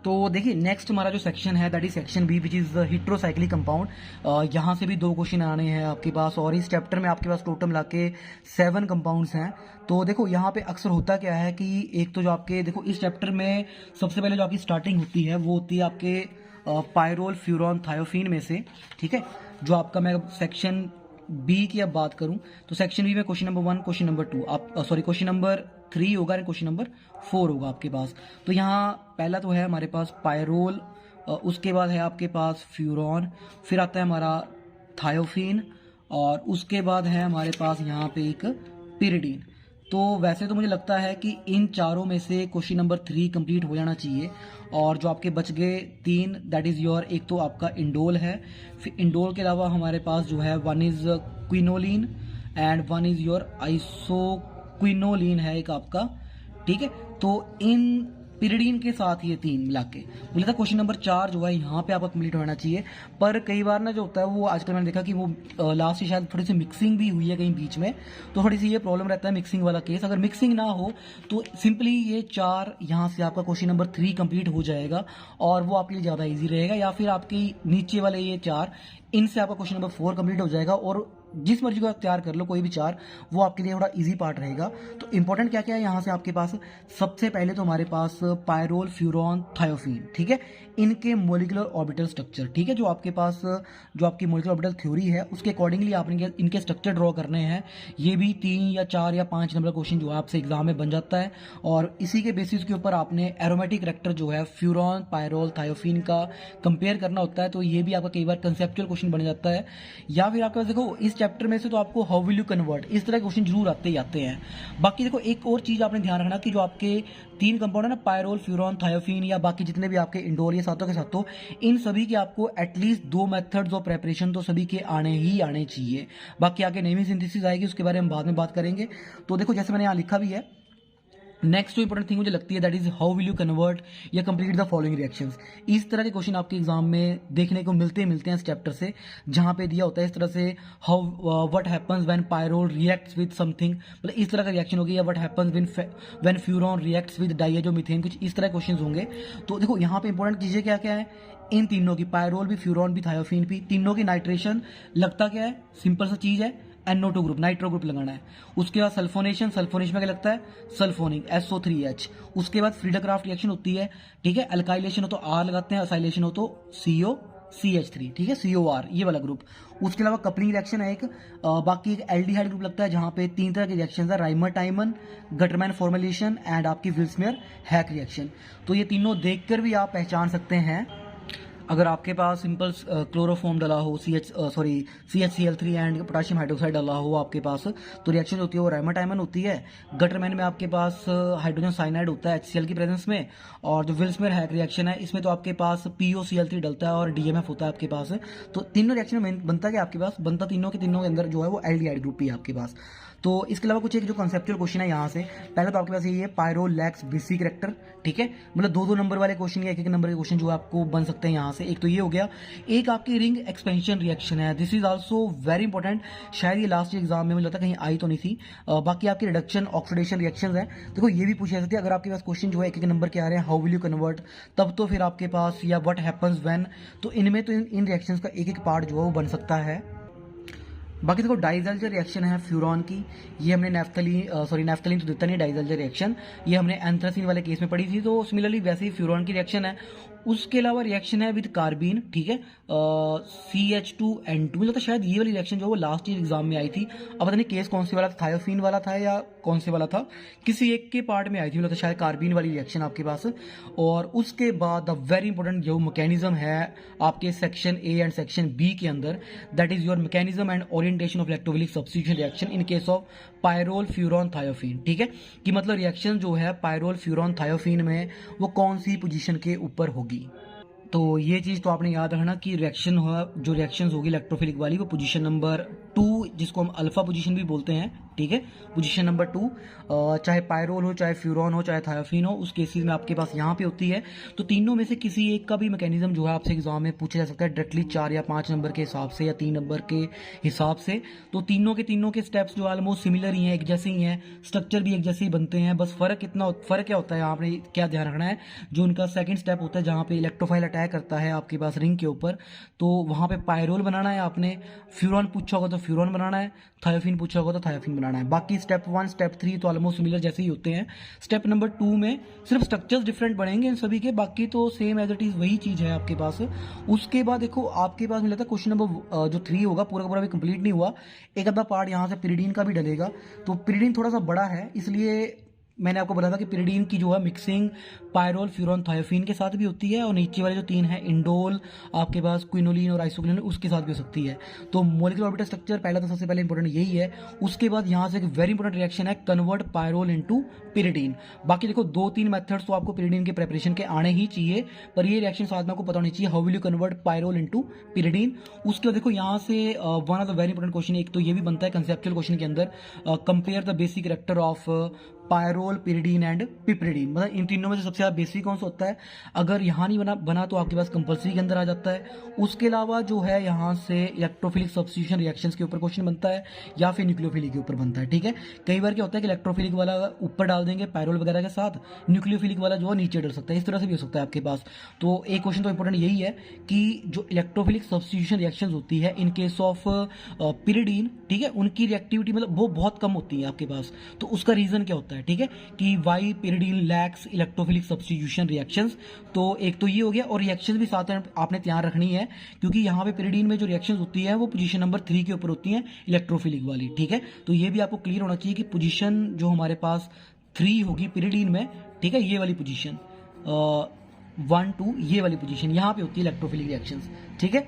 तो देखिए नेक्स्ट हमारा जो सेक्शन है that is section B which is heterocyclic compound. यहाँ से भी 2 क्वेश्चन आने हैं आपके पास, और इस चैप्टर में आपके पास टोटल मिला के 7 कंपाउंड्स हैं। तो देखो यहाँ पे अक्सर होता क्या है कि एक तो जो आपके देखो इस चैप्टर में सबसे पहले जो आपकी स्टार्टिंग होती है वो होती है आपके पायरोल, फ्यूरॉन, थायोफीन में से। ठीक है, जो आपका मैं सेक्शन बी की अब बात करूं तो सेक्शन बी में क्वेश्चन नंबर 1, क्वेश्चन नंबर 2 आप सॉरी क्वेश्चन नंबर 3 होगा और क्वेश्चन नंबर 4 होगा आपके पास। तो यहाँ पहला तो है हमारे पास पायरोल, उसके बाद है आपके पास फ्यूरॉन, फिर आता है हमारा थायोफीन, और उसके बाद है हमारे पास यहाँ पे एक पिरिडीन। तो वैसे तो मुझे लगता है कि इन चारों में से क्वेश्चन नंबर 3 कंप्लीट हो जाना चाहिए, और जो आपके बच गए 3 दैट इज़ योर, एक तो आपका इंडोल है, फिर इंडोल के अलावा हमारे पास जो है 1 is quinoline and 1 is your isoquinoline है एक आपका। ठीक है, तो इन पिरिडीन के साथ ये 3 मिला के मुझे लगता है क्वेश्चन नंबर 4 जो है यहाँ पे आपका कंप्लीट होना चाहिए। पर कई बार ना जो होता है वो आजकल मैंने देखा कि वो लास्ट शायद थोड़ी सी मिक्सिंग भी हुई है कहीं बीच में, तो थोड़ी सी ये प्रॉब्लम रहता है मिक्सिंग वाला केस। अगर मिक्सिंग ना हो तो सिंपली ये 4 यहाँ से आपका क्वेश्चन नंबर 3 कंप्लीट हो जाएगा और वो आपके लिए ज़्यादा ईजी रहेगा। या फिर आपकी नीचे वाले ये 4 इनसे आपका क्वेश्चन नंबर 4 कंप्लीट हो जाएगा, और जिस मर्जी को आप तैयार कर लो कोई भी 4, वो आपके लिए थोड़ा इजी पार्ट रहेगा। तो इंपॉर्टेंट क्या क्या है यहाँ से आपके पास, सबसे पहले तो हमारे पास पायरोल, फ्यूरॉन, थायोफीन। ठीक है, इनके मोलिकुलर ऑर्बिटल स्ट्रक्चर, ठीक है, जो आपके पास जो आपकी मोलिकुलर ऑर्बिटल थ्योरी है उसके अकॉर्डिंगली आपने इनके स्ट्रक्चर ड्रॉ करने हैं। ये भी 3 या 4 या 5 नंबर क्वेश्चन जो है आपसे एग्जाम में बन जाता है, और इसी के बेसिस के ऊपर आपने एरोमेटिक रेक्टर जो है फ्यूरॉन, पायरोल, थायोफीन का कंपेयर करना होता है। तो ये भी आपका कई बार कंसेप्चुअल क्वेश्चन बन जाता है। या फिर आपके पास देखो इस चैप्टर में से तो आपको हाउ विल यू कन्वर्ट, इस तरह के क्वेश्चन जरूर आते ही आते हैं। बाकी देखो एक और चीज आपने ध्यान रखना कि जो आपके 3 कंपाउंड है ना, पायरोल, फ्यूरॉन, थायोफीन, या बाकी जितने भी आपके इंडोल या सातों के सातों, इन सभी के आपको एटलीस्ट 2 मेथड्स ऑफ प्रेपरेशन तो सभी के आने ही आने चाहिए। बाकी आगे नेमी सिंथेसिस आएगी, उसके बारे में बाद में बात करेंगे। तो देखो जैसे मैंने यहाँ लिखा भी है, नेक्स्ट जो इंपॉर्टेंट थिंग मुझे लगती है that is how will you convert या कंप्लीट द फॉलोइंग रिएक्शंस। इस तरह के क्वेश्चन आपके एग्जाम में देखने को मिलते हैं इस चैप्टर से, जहां पे दिया होता है इस तरह से how what happens when pyrrole reacts with something, मतलब इस तरह का रिएक्शन होगी, या what happens when furan reacts with diazomethane, कुछ इस तरह क्वेश्चन होंगे। तो देखो यहाँ पे इंपॉर्टेंट चीजें क्या क्या है, इन तीनों की, पायरोल भी, फ्यूरॉन भी, थायोफीन भी, तीनों की नाइट्रेशन लगता क्या है, सिंपल सा चीज है, NO2 ग्रुप, नाइट्रो ग्रुप लगाना है। उसके बाद सल्फोनेशन, सल्फोनेशन में क्या लगता है, सल्फोनिक, SO3H। उसके बाद फ्रीडरक्राफ्ट रिएक्शन होती है, ठीक है, अल्काइलेशन हो तो R लगाते हैं, असाइलेशन हो तो CO CH3, ठीक है, COR ये वाला ग्रुप। उसके अलावा कपलिंग रिएक्शन है एक, बाकी एक एल्डिहाइड ग्रुप लगता है जहां पे 3 तरह के रिएक्शन है, राइमर टाइमन, गटरमैन फॉर्मुलेशन एंड आपकी विल्समेयर हैक रिएक्शन। तो ये तीनों देखकर भी आप पहचान सकते हैं। अगर आपके पास सिंपल क्लोरोफॉर्म डाला हो, CHCl3 एंड पोटेशियम हाइड्रोक्साइड डाला हो आपके पास, तो रिएक्शन होती है वो राइमोटाइमन होती है। गटरमैन में आपके पास हाइड्रोजन साइनाइड होता है HCl की प्रेजेंस में। और जो विल्समेयर हैक रिएक्शन है इसमें तो आपके पास POCl3 डलता है और DMF होता है आपके पास। तो तीनों रिएक्शन में बनता क्या आपके पास, बनता तीनों के अंदर जो है वो एल्डिहाइड ग्रुप ही है आपके पास। तो इसके अलावा कुछ एक जो कॉन्सेप्चुअल क्वेश्चन है यहाँ से, पहले तो आपके पास ये है पायरोलैक्स बेसिक रेक्टर, ठीक है, मतलब 2-2 नंबर वाले क्वेश्चन या 1-1 नंबर के क्वेश्चन जो आपको बन सकते हैं यहाँ से। एक तो ये हो गया, एक आपकी रिंग एक्सपेंशन रिएक्शन है, this is also very important, शायद ये लास्ट एग्जाम में मुझे लगता है कहीं आई तो नहीं थी। बाकी आपकी रिडक्शन ऑक्सीडेशन रिएक्शंस है, देखो ये भी पूछी जा सकती है। अगर आपके पास क्वेश्चन जो है 1-1 नंबर के आ रहे हैं, हाउ विल यू कन्वर्ट, तब तो फिर आपके पास, या व्हाट हैपेंस व्हेन, तो इनमें तो इन रिएक्शंस का एक पार्ट जो है वो बन सकता है। बाकी देखो डाइजल्जर रिएक्शन है फ्यूरॉन की, ये हमने नैफ्थलीन तो देता नहीं डाइजल्जर रिएक्शन, ये हमने एंथ्रासीन वाले केस में पढ़ी थी। तो सिमिलरली वैसे ही फ्यूरॉन की रिएक्शन है। उसके अलावा रिएक्शन है विद कार्बीन, ठीक है, CH2N2, मुझे लगता है शायद ये वाली रिएक्शन जो वो लास्ट ईयर एग्जाम में आई थी। अब पता नहीं केस कौन से वाला था, थायोफीन वाला था या कौन से वाला था, किसी एक के पार्ट में आई थी, मुझे लगता है शायद कार्बीन वाली रिएक्शन आपके पास। और उसके बाद द वेरी इंपॉर्टेंट जो मैकेनिज्म है आपके section A and section B के अंदर, that is your mechanism and orientation of electrophilic substitution reaction in case of pyrrole furan thiophene, ठीक है, कि मतलब रिएक्शन जो है पायरोल फ्यूरॉन थायोफीन में वो कौन सी पोजीशन के ऊपर होगी। तो ये चीज़ तो आपने याद रखना कि रिएक्शन हो, जो रिएक्शंस होगी इलेक्ट्रोफिलिक वाली वो पोजीशन नंबर 2, जिसको हम अल्फा पोजीशन भी बोलते हैं, ठीक है, पोजीशन नंबर 2, चाहे पायरोल हो, चाहे फ्यूरॉन हो, चाहे थायोफीन हो, उस केसेस में आपके पास यहाँ पे होती है। तो तीनों में से किसी एक का भी मैकेनिज्म जो है आपसे एग्जाम में पूछा जा सकता है डायरेक्टली 4 या 5 नंबर के हिसाब से या 3 नंबर के हिसाब से। तो तीनों के स्टेप्स जो ऑलमोस्ट सिमिलर ही हैं, एक जैसे ही हैं, स्ट्रक्चर भी एक जैसे ही बनते हैं, बस फर्क क्या होता है, आपने क्या ध्यान रखना है, जो उनका सेकंड स्टेप होता है जहाँ पे इलेक्ट्रोफाइल अटैक करता है आपके पास रिंग के ऊपर, तो वहाँ पे पायरोल बनाना है आपने, फ्यूरॉन पूछा होगा तो फ्यूरॉन बनाना है, थायोफीन पूछा होगा तो थायोफीन बनाना है। बाकी स्टेप 1 स्टेप 3 तो ऑलमोस्ट सिमिलर जैसे ही होते हैं। स्टेप नंबर 2 में सिर्फ स्ट्रक्चर्स डिफरेंट बनेंगे इन सभी के, बाकी तो सेम एज इट इज वही चीज है आपके पास। उसके बाद देखो आपके पास मिला था क्वेश्चन नंबर जो 3 होगा, पूरा का पूरा भी कंप्लीट नहीं हुआ, एक आधा पार्ट यहाँ से पिरिडीन का भी डलेगा। तो पिरिडीन थोड़ा सा बड़ा है, इसलिए मैंने आपको बताया था कि पिरिडीन की जो है मिक्सिंग पायरोल फ्यूरॉन थायोफीन के साथ भी होती है, और नीचे वाले जो 3 हैं इंडोल, आपके पास क्विनोलिन और आइसोक्विनोलिन, उसके साथ भी हो सकती है। तो मॉलिक्यूलर ऑर्बिटल स्ट्रक्चर पहला तो सबसे पहले इंपॉर्टेंट यही है। उसके बाद यहाँ से एक वेरी इंपॉर्टेंट रिएक्शन है कन्वर्ट पायरोल इनटू पिरिडीन। बाकी देखो 2-3 मेथड्स तो आपको पिरिडीन के प्रेपरेशन के आने ही चाहिए, पर ये रिएक्शन साथ में आपको पता होनी चाहिए, how will you convert pyrrole into pyridine. उसके बाद देखो यहाँ से one of the very important question, एक तो ये भी बनता है कंसेप्चुअल क्वेश्चन के अंदर, compare the basic character of pyrrole, pyridine and piperidine, मतलब इन तीनों में से सबसे ज्यादा बेसिक कौन सा होता है। अगर यहाँ नहीं बना तो आपके पास कंपल्सरी के अंदर आ जाता है। उसके अलावा जो है यहाँ से इलेक्ट्रोफिलिक सब्स्टिट्यूशन रिएक्शंस के ऊपर क्वेश्चन बनता है या फिर न्यूक्लियोफिलिक के ऊपर बनता है, ठीक है। कई बार क्या होता है कि इलेक्ट्रोफिलिक वाला ऊपर डाल देंगे पायरोल वगैरह के साथ, न्यूक्लियोफिलिक वाला जो है नीचे डल सकता है, इस तरह से भी हो सकता है आपके पास। तो एक क्वेश्चन तो इंपॉर्टेंट यही है कि जो इलेक्ट्रोफिलिक सब्स्टिट्यूशन रिएक्शंस होती है इन केस ऑफ पिरिडीन, ठीक है, उनकी रिएक्टिविटी मतलब वो बहुत कम होती है आपके पास। तो उसका रीजन क्या होता है, ठीक है, कि why pyridine lacks electrophilic substitution reactions. तो एक तो ये हो गया, और रिएक्शंस भी साथ में आपने ध्यान रखनी है, क्योंकि यहाँ पे पिरिडीन में जो रिएक्शंस होती है वो पोजीशन नंबर 3 के ऊपर होती हैं इलेक्ट्रोफिलिक वाली, ठीक है। तो ये भी आपको क्लियर होना चाहिए कि पोजीशन जो हमारे पास 3 होगी पिरिडीन में, ठीक है, ये वाली पोजीशन 1 2 ये वाली पोजीशन यहाँ पे होती है इलेक्ट्रोफिलिक रिएक्शंस, ठीक है।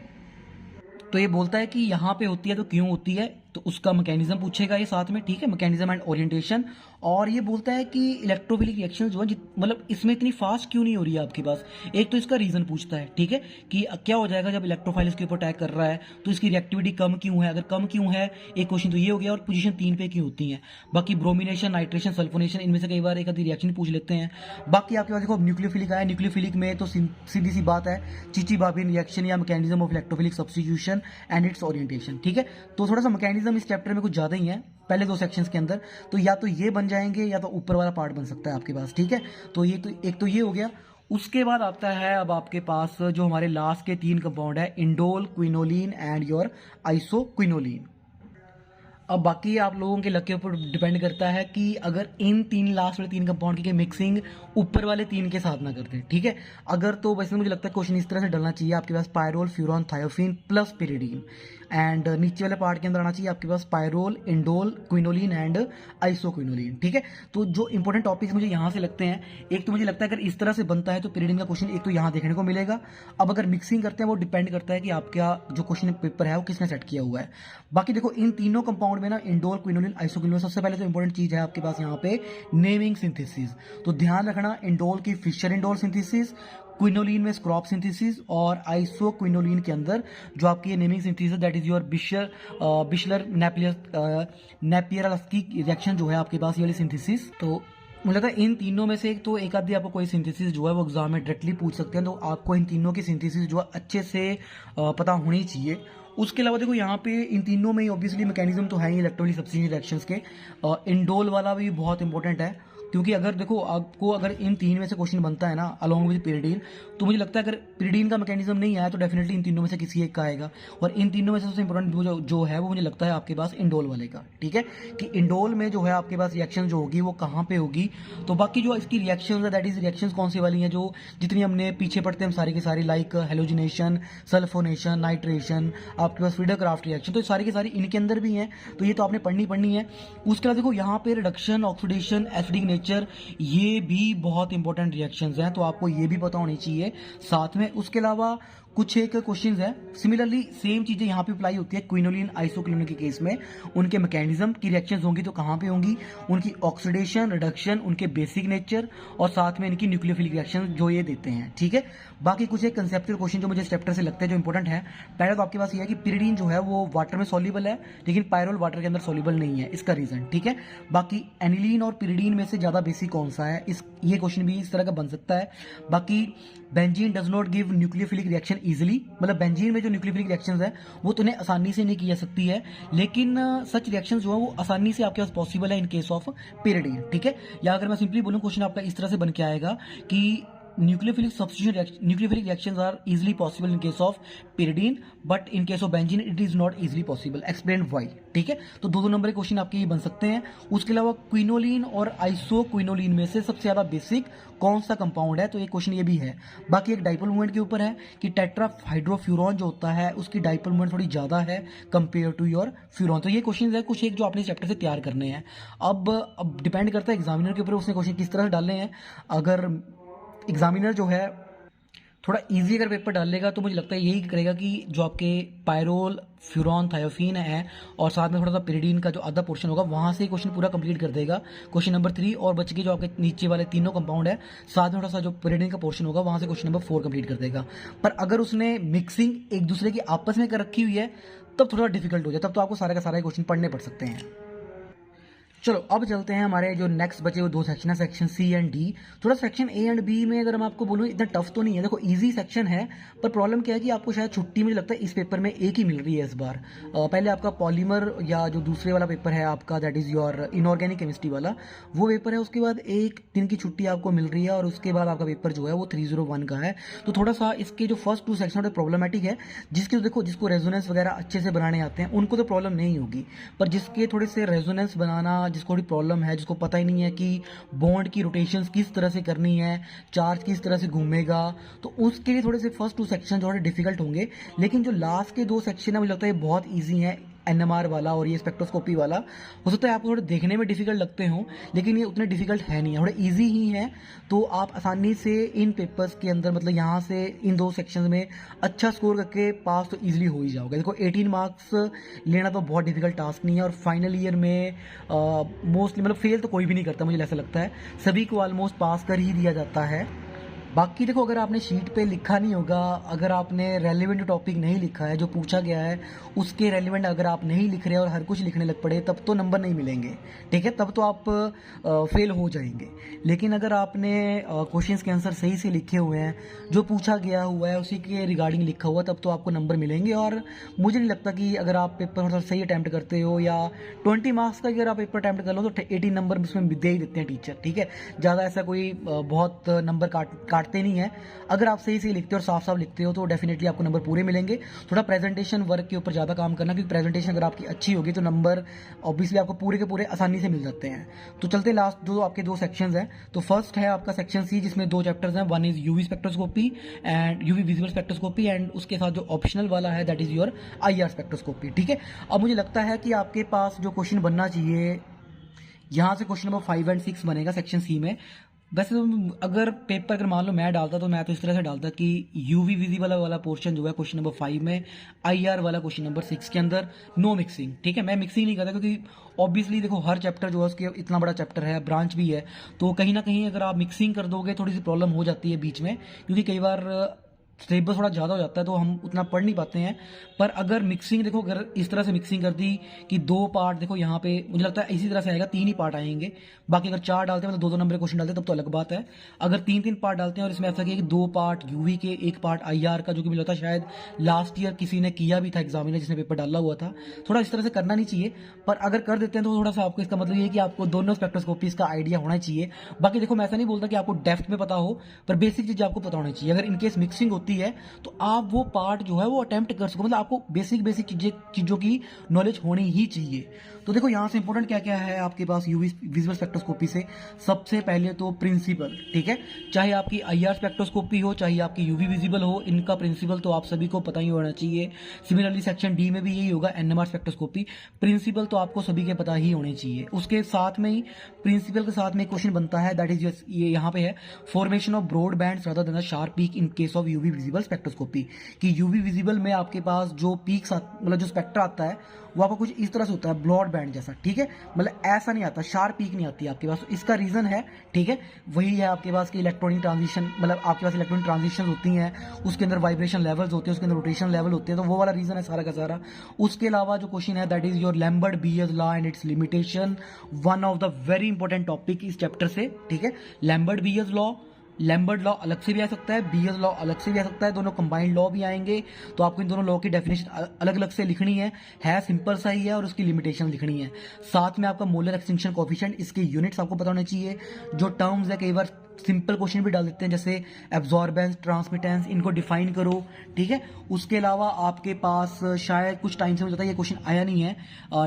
तो ये बोलता है कि यहाँ पे होती है तो क्यों होती है, तो उसका मैकेनिज्म पूछेगा ये साथ में, ठीक है, मैकेनिज्म एंड ओरिएंटेशन। और ये बोलता है कि इलेक्ट्रोफिलिक रिएक्शन जो है मतलब इसमें इतनी फास्ट क्यों नहीं हो रही है आपके पास, एक तो इसका रीजन पूछता है, ठीक है, कि क्या हो जाएगा जब इलेक्ट्रोफाइल इसके ऊपर अटैक कर रहा है तो इसकी रिएक्टिविटी कम क्यों है, अगर कम क्यों है एक क्वेश्चन तो ये हो गया, और पोजीशन 3 पे क्यों होती है। बाकी ब्रोमिनेशन, नाइट्रेशन, सल्फोनेशन, इनमें से कई बार एक आधी रिएक्शन पूछ लेते हैं। बाकी आपके पास देखो न्यूक्लियोफिलिक आया, न्यूक्लियोफिलिक में तो सीधी सी बात है चिची-बाबिन रिएक्शन या mechanism of electrophilic substitution and it's orientation, ठीक है। तो थोड़ा सा मैकेनिज्म इस चैप्टर में कुछ ज्यादा ही है पहले 2 सेक्शंस के अंदर, तो या तो ये बन जाएंगे या तो ऊपर वाला पार्ट बन सकता है आपके पास, ठीक है। तो ये तो एक तो ये हो गया। उसके बाद आता है अब आपके पास जो हमारे लास्ट के 3 कंपाउंड है, indole, quinoline and your isoquinoline. अब बाकी आप लोगों के लक के ऊपर डिपेंड करता है कि अगर इन तीन लास्ट वाले तीन कंपाउंड की मिक्सिंग ऊपर वाले तीन के साथ ना करते हैं, ठीक है। अगर तो वैसे मुझे लगता है क्वेश्चन इस तरह से डलना चाहिए आपके पास pyrrole, furan, thiophene plus pyridine, and नीचे वाले पार्ट के अंदर आना चाहिए आपके पास pyrrole, indole, quinoline and isoquinoline, ठीक है। तो जो इंपॉर्टेंट टॉपिक्स मुझे यहाँ से लगते हैं, एक तो मुझे लगता है अगर इस तरह से बनता है तो पिरिडीन का क्वेश्चन एक तो यहाँ देखने को मिलेगा। अब अगर मिक्सिंग करते हैं वो डिपेंड करता है कि आपका जो क्वेश्चन पेपर है वो किसने सेट किया हुआ है। बाकी देखो इन तीनों कंपाउंड में ना इंडोल, क्विनोलिन, आइसोक्विनोलिन, सबसे पहले तो इंपॉर्टेंट चीज है आपके पास यहाँ पे नेमिंग सिंथेसिस। तो ध्यान रखना इंडोल की फिशर इंडोल सिंथेसिस, क्विनोलिन में स्क्रॉप सिंथेसिस और आइसोक्विनोलिन के अंदर जो आपकी naming synthesis that is your Bischler Napieralski reaction जो है आपके पास ये वाली सिंथेसिस। तो मुझे लगता है इन तीनों में से एक आधी आपको कोई सिंथेसिस जो है वो एग्जाम में डायरेक्टली पूछ सकते हैं, तो आपको इन तीनों की सिंथेसिस जो है अच्छे से पता होनी चाहिए। उसके अलावा देखो यहाँ पे इन तीनों में ऑब्वियसली मैकेनिज्म तो है ही इलेक्ट्रोलिक सब्स्टिट्यूशन रिएक्शंस के। इंडोल वाला भी बहुत इंपॉर्टेंट है, क्योंकि अगर देखो आपको अगर इन तीन में से क्वेश्चन बनता है ना अलॉन्ग विद पिरिडीन, तो मुझे लगता है अगर पिरिडीन का मैकेनिज्म नहीं आया तो डेफिनेटली इन तीनों में से किसी एक का आएगा। और इन तीनों में से सबसे इंपॉर्टेंट जो है वो मुझे लगता है आपके पास इंडोल वाले का, ठीक है, कि इंडोल में जो है आपके पास रिएक्शन जो होगी वो कहाँ पे होगी। तो बाकी जो इसकी रिएक्शन है दैट इज रिएक्शन कौन सी वाली हैं, जो जितनी हमने पीछे पढ़ते हैं हम सारी की सारी, लाइक हेलोजिनेशन, सल्फोनेशन, नाइट्रेशन, आपके पास फ्रीडर क्राफ्ट रिएक्शन, तो सारी की सारी इनके अंदर भी हैं। तो ये तो आपने पढ़नी है। उसके बाद देखो यहाँ पे रिडक्शन, ऑक्सीडेशन, एसिडिक नेचर, ये भी बहुत इंपॉर्टेंट रिएक्शंस हैं, तो आपको ये भी पता होनी चाहिए साथ में। उसके अलावा कुछ एक क्वेश्चंस हैं, सिमिलरली सेम चीजें यहाँ पे अप्लाई होती है क्विनोलिन, आइसोक्विनोलिन के केस में। उनके मैकेनिज्म की रिएक्शंस होंगी तो कहाँ पे होंगी, उनकी ऑक्सीडेशन, रिडक्शन, उनके बेसिक नेचर और साथ में इनकी न्यूक्लियोफिलिक रिएक्शन जो ये देते हैं, ठीक है। बाकी कुछ एक कंसेप्चुअल क्वेश्चन जो मुझे इस चैप्टर से लगता है जो इंपॉर्टेंट है, पहले तो आपके पास ये है कि पिरिडीन जो है वो वाटर में सॉल्युबल है, लेकिन पायरोल वाटर के अंदर सॉल्युबल नहीं है, इसका रीजन, ठीक है। बाकी एनिलीन और पिरिडीन में से ज्यादा बेसिक कौन सा है, ये क्वेश्चन भी इस तरह का बन सकता है। बाकी benzene does not give nucleophilic reaction easily, मतलब बेंजीन में जो न्यूक्लियोफिलिक रिएक्शंस है वो तो उन्हें आसानी से नहीं की जा सकती है, लेकिन सच रिएक्शंस जो है वो आसानी से आपके पास पॉसिबल है इन केस ऑफ पिरिडीन, ठीक है। या अगर मैं सिंपली बोलूं क्वेश्चन आपका इस तरह से बन के आएगा कि nucleophilic reactions are easily possible in case of pyridine, but in case of benzene it is not easily possible, explain why, ठीक है। तो दो नंबर के क्वेश्चन आपके ये बन सकते हैं। उसके अलावा क्विनोलिन और आइसोक्विनोलिन में से सबसे ज्यादा बेसिक कौन सा कंपाउंड है, तो ये क्वेश्चन ये भी है। बाकी एक डाइपोल मूवमेंट के ऊपर है कि टेट्रा हाइड्रोफ्यूरॉन जो होता है उसकी डाइपोल मूवमेंट थोड़ी ज्यादा है कंपेयर टू योर फ्यूरॉन। तो ये क्वेश्चन है कुछ एक जो आपने इस चैप्टर से तैयार करने हैं। अब डिपेंड करता है एग्जामिनर के ऊपर उसने क्वेश्चन किस तरह से डालने हैं। अगर एग्जामिनर जो है थोड़ा इजी अगर पेपर डालेगा तो मुझे लगता है यही करेगा कि जो आपके पायरोल, फ्यूरॉन, थायोफिन है और साथ में थोड़ा सा पिरिडीन का जो आधा पोर्शन होगा वहां से क्वेश्चन पूरा कंप्लीट कर देगा क्वेश्चन नंबर 3, और बच के जो आपके नीचे वाले तीनों कंपाउंड है साथ में थोड़ा सा जो पिरिडीन का पोर्शन होगा वहां से क्वेश्चन नंबर 4 कंप्लीट कर देगा। पर अगर उसने मिक्सिंग एक दूसरे की आपस में कर रखी हुई है तब थोड़ा डिफिकल्ट हो जाए, तब तो आपको सारे का सारे क्वेश्चन पढ़ने पड़ सकते हैं। चलो अब चलते हैं हमारे जो नेक्स्ट बचे हुए दो सेक्शन है, सेक्शन सी एंड डी। थोड़ा सेक्शन ए एंड बी में अगर मैं आपको बोलूँ इतना टफ तो नहीं है, देखो इजी सेक्शन है, पर प्रॉब्लम क्या है कि आपको शायद छुट्टी मुझे लगता है इस पेपर में एक ही मिल रही है इस बार। पहले आपका पॉलीमर या जो दूसरे वाला पेपर है आपका that is your inorganic chemistry वाला वो पेपर है, उसके बाद एक दिन की छुट्टी आपको मिल रही है और उसके बाद आपका पेपर जो है वो 301 का है। तो थोड़ा सा इसके जो फर्स्ट 2 सेक्शन थोड़े प्रॉब्लमेटिक है, जिसके देखो जिसको रेजोनेंस वगैरह अच्छे से बनाने आते हैं उनको तो प्रॉब्लम नहीं होगी, पर जिसके थोड़े से रेजोनेंस बनाना जिसको थोड़ी प्रॉब्लम है, जिसको पता ही नहीं है कि बॉन्ड की रोटेशंस किस तरह से करनी है, चार्ज किस तरह से घूमेगा, तो उसके लिए थोड़े से फर्स्ट 2 सेक्शन थोड़े डिफिकल्ट होंगे। लेकिन जो लास्ट के 2 सेक्शन है मुझे लगता है बहुत ईजी है, एनएमआर वाला और ये स्पेक्ट्रोस्कोपी वाला। हो सकता है आपको थोड़े देखने में डिफिकल्ट लगते हो लेकिन ये उतने डिफिकल्ट है नहीं, थोड़े इजी ही है। तो आप आसानी से इन पेपर्स के अंदर मतलब यहाँ से इन 2 सेक्शंस में अच्छा स्कोर करके पास तो इजीली हो ही जाओगे। देखो 18 मार्क्स लेना तो बहुत डिफिकल्ट टास्क नहीं है, और फाइनल ईयर में मोस्टली मतलब फेल तो कोई भी नहीं करता, मुझे ऐसा लगता है सभी को ऑलमोस्ट पास कर ही दिया जाता है। बाकी देखो अगर आपने शीट पे लिखा नहीं होगा, अगर आपने रेलिवेंट टॉपिक नहीं लिखा है जो पूछा गया है उसके रेलिवेंट अगर आप नहीं लिख रहे और हर कुछ लिखने लग पड़े तब तो नंबर नहीं मिलेंगे, ठीक है, तब तो आप फेल हो जाएंगे। लेकिन अगर आपने क्वेश्चंस के आंसर सही से लिखे हुए हैं, जो पूछा गया हुआ है उसी के रिगार्डिंग लिखा हुआ, तब तो आपको नंबर मिलेंगे। और मुझे नहीं लगता कि अगर आप पेपर थोड़ा सही अटैम्प्ट करते हो या 20 मार्क्स का अगर आप पेपर अटैम्प्ट कर लो तो 18 नंबर उसमें दे ही देते हैं टीचर, ठीक है, ज़्यादा ऐसा कोई बहुत नंबर काट काटते नहीं है। अगर आप सही सही लिखते हो और साफ साफ लिखते हो तो डेफिनेटली आपको नंबर पूरे मिलेंगे। थोड़ा प्रेजेंटेशन वर्क के ऊपर ज़्यादा काम करना, क्योंकि प्रेजेंटेशन अगर आपकी अच्छी होगी तो नंबर ऑब्वियसली आपको पूरे के पूरे आसानी से मिल सकते हैं। तो चलते लास्ट जो आपके दो सेक्शंस हैं। तो फर्स्ट है आपका सेक्शन सी, जिसमें दो चैप्टर्स हैं। One is UV spectroscopy and UV visible spectroscopy, and उसके साथ जो ऑप्शनल वाला है that is your IR spectroscopy. ठीक है, अब मुझे लगता है कि आपके पास जो क्वेश्चन बनना चाहिए, यहाँ से क्वेश्चन नंबर 5 एंड 6 बनेगा सेक्शन सी में। वैसे तो अगर पेपर अगर मान लो मैं डालता तो मैं तो इस तरह से डालता कि यूवी विजिबल वाला पोर्शन जो है क्वेश्चन नंबर 5 में, IR वाला क्वेश्चन नंबर 6 के अंदर नो मिक्सिंग। ठीक है, मैं मिक्सिंग नहीं करता क्योंकि ऑब्वियसली देखो हर चैप्टर जो है उसके इतना बड़ा चैप्टर है, ब्रांच भी है, तो कहीं ना कहीं अगर आप मिक्सिंग कर दोगे थोड़ी सी प्रॉब्लम हो जाती है बीच में, क्योंकि कई बार सिलेबस थोड़ा ज़्यादा हो जाता है तो हम उतना पढ़ नहीं पाते हैं। पर अगर मिक्सिंग देखो, अगर इस तरह से मिक्सिंग कर दी कि दो पार्ट देखो यहाँ पे, मुझे लगता है इसी तरह से आएगा, 3 ही पार्ट आएंगे। बाकी अगर 4 डालते हैं मतलब 2-2 नंबर क्वेश्चन डालते हैं तब तो अलग बात है। अगर 3-3 पार्ट डालते हैं और इसमें ऐसा किया कि 2 पार्ट यूवी के, 1 पार्ट IR का, जो कि मुझे लगता है शायद लास्ट ईयर किसी ने किया भी था एग्जामिनर जिसने पेपर डाला हुआ था। थोड़ा इस तरह से करना नहीं चाहिए, पर अगर कर देते हैं तो थोड़ा सा आपको इसका मतलब ये है कि आपको दोनों स्पेक्ट्रोस्कोपीज का आइडिया होना चाहिए। बाकी देखो मैं ऐसा नहीं बोलता कि आपको डेप्थ में पता हो, पर बेसिक चीज़ें आपको पता होनी चाहिए। अगर इनकेस मिक्सिंग होती है तो आप वो पार्ट जो है वो अटेम्प्ट कर सको, मतलब आपको बेसिक चीज़ों की नॉलेज होनी ही चाहिए। तो देखो यहाँ से इंपॉर्टेंट क्या क्या है आपके पास यूवी विजुअल स्पेक्ट्रोस्कोपी से। सबसे पहले तो प्रिंसिपल, ठीक है, चाहे आपकी IR स्पेक्ट्रोस्कोपी हो चाहे आपकी यूवी विजिबल हो, इनका प्रिंसिपल तो आप सभी को पता ही होना चाहिए। सिमिलरली सेक्शन डी में भी यही होगा, NMR स्पेक्ट्रोस्कोपी। प्रिंसिपल तो आपको सभी के पता ही होने चाहिए। उसके साथ में ही प्रिंसिपल के साथ में क्वेश्चन बनता है दैट इज ये यहाँ पे है, formation of broad band rather than sharp peak in case of UV visible spectroscopy. कि यूवी विजिबल में आपके पास जो पीक्स मतलब जो स्पेक्ट्रा आता है वो आपको कुछ इस तरह से होता है, ब्रॉड बैंड जैसा। ठीक है, मतलब ऐसा नहीं आता, शार्प पीक नहीं आती आपके पास। इसका रीजन है, ठीक है, वही है आपके पास कि इलेक्ट्रॉनिक ट्रांजिशन, मतलब आपके पास इलेक्ट्रॉनिक ट्रांजिशन होती हैं, उसके अंदर वाइब्रेशन लेवल्स होते हैं, उसके अंदर रोटेशन लेवल होते हैं, तो वो वाला रीजन है सारा का सारा। उसके अलावा जो क्वेश्चन है that is your Lambert Beer's law and its limitation, one of the very important topic इस चैप्टर से। ठीक है, Lambert Beer's law, Lambert law अलग से भी आ सकता है, बीयर्स लॉ अलग से भी आ सकता है, दोनों कंबाइंड लॉ भी आएंगे, तो आपको इन दोनों लॉ की डेफिनेशन अलग अलग से लिखनी है सिंपल सा ही है, और उसकी लिमिटेशन लिखनी है। साथ में आपका मोलर एक्सटिंक्शन कोफिशिएंट, इसके यूनिट्स आपको पता होने चाहिए। जो टर्म्स है कई बार सिंपल क्वेश्चन भी डाल देते हैं, जैसे एब्जॉर्बेंस, ट्रांसमिटेंस, इनको डिफाइन करो। ठीक है, उसके अलावा आपके पास शायद कुछ टाइम से मुझे लगता है ये क्वेश्चन आया नहीं है,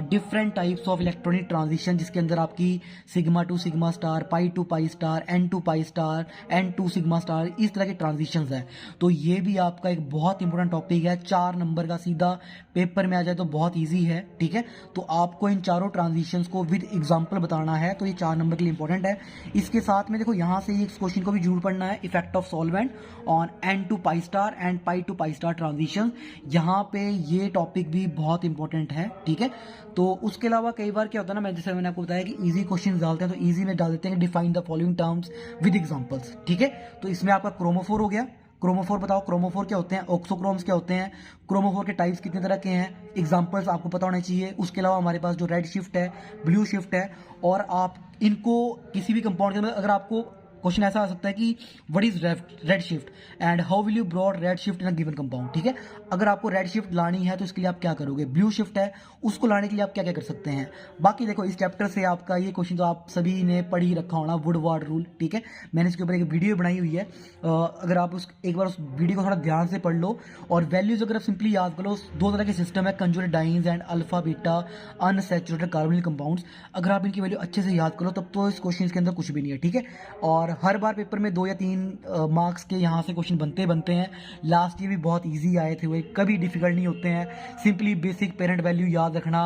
different types of electronic transition, जिसके अंदर आपकी sigma to sigma star, pi to pi star, N to pi star, N to sigma star, इस तरह के ट्रांजिशंस है। तो ये भी आपका एक बहुत इंपॉर्टेंट टॉपिक है, 4 नंबर का सीधा पेपर में आ जाए तो बहुत ईजी है। ठीक है, तो आपको इन चारों ट्रांजिशंस को विद एग्जाम्पल बताना है, तो ये 4 नंबर के लिए इंपॉर्टेंट है। इसके साथ में देखो यहाँ से इस क्वेश्चन को भी जरूर पढ़ना है, effect of solvent on N to pi star and pi to pi star transition. यहाँ पे ये टॉपिक भी बहुत इंपॉर्टेंट है। ठीक है, तो उसके अलावा कई बार क्या होता है ना, जैसे मैंने आपको बताया कि इजी क्वेश्चन डालते हैं तो इजी में डाल देते हैं define the following terms with examples. ठीक है, तो इसमें आपका क्रोमोफोर हो गया। क्रोमोफोर बताओ, क्रोमोफोर क्या होते हैं, ऑक्सोक्रोम्स क्या होते हैं, क्रोमोफोर के टाइप्स कितने तरह के हैं, एग्जांपल्स आपको पता होने चाहिए। उसके अलावा हमारे पास जो रेड शिफ्ट है, ब्लू शिफ्ट है, और आप इनको किसी भी कंपाउंड के अंदर, अगर आपको क्वेश्चन ऐसा आ सकता है कि what is red shift and how will you broad red shift in a given compound. ठीक है, अगर आपको रेड शिफ्ट लानी है तो इसके लिए आप क्या करोगे, ब्लू शिफ्ट है उसको लाने के लिए आप क्या क्या कर सकते हैं। बाकी देखो इस चैप्टर से आपका ये क्वेश्चन तो आप सभी ने पढ़ ही रखा होना, वुडवार्ड रूल। ठीक है, मैंने इसके ऊपर एक वीडियो बनाई हुई है, अगर आप एक बार उस वीडियो को थोड़ा ध्यान से पढ़ लो, और वैल्यूज अगर आप सिंपली याद कर लो, 2 तरह के सिस्टम है, conjugate dice and alpha beta unsaturated carbonyl compounds. अगर आप इनकी वैल्यू अच्छे से याद करो तब तो इस क्वेश्चन के अंदर कुछ भी नहीं है। ठीक है, और हर बार पेपर में 2 या 3 मार्क्स के यहाँ से क्वेश्चन बनते हैं। लास्ट ईयर भी बहुत इजी आए थे, वो कभी डिफिकल्ट नहीं होते हैं। सिंपली बेसिक पेरेंट वैल्यू याद रखना,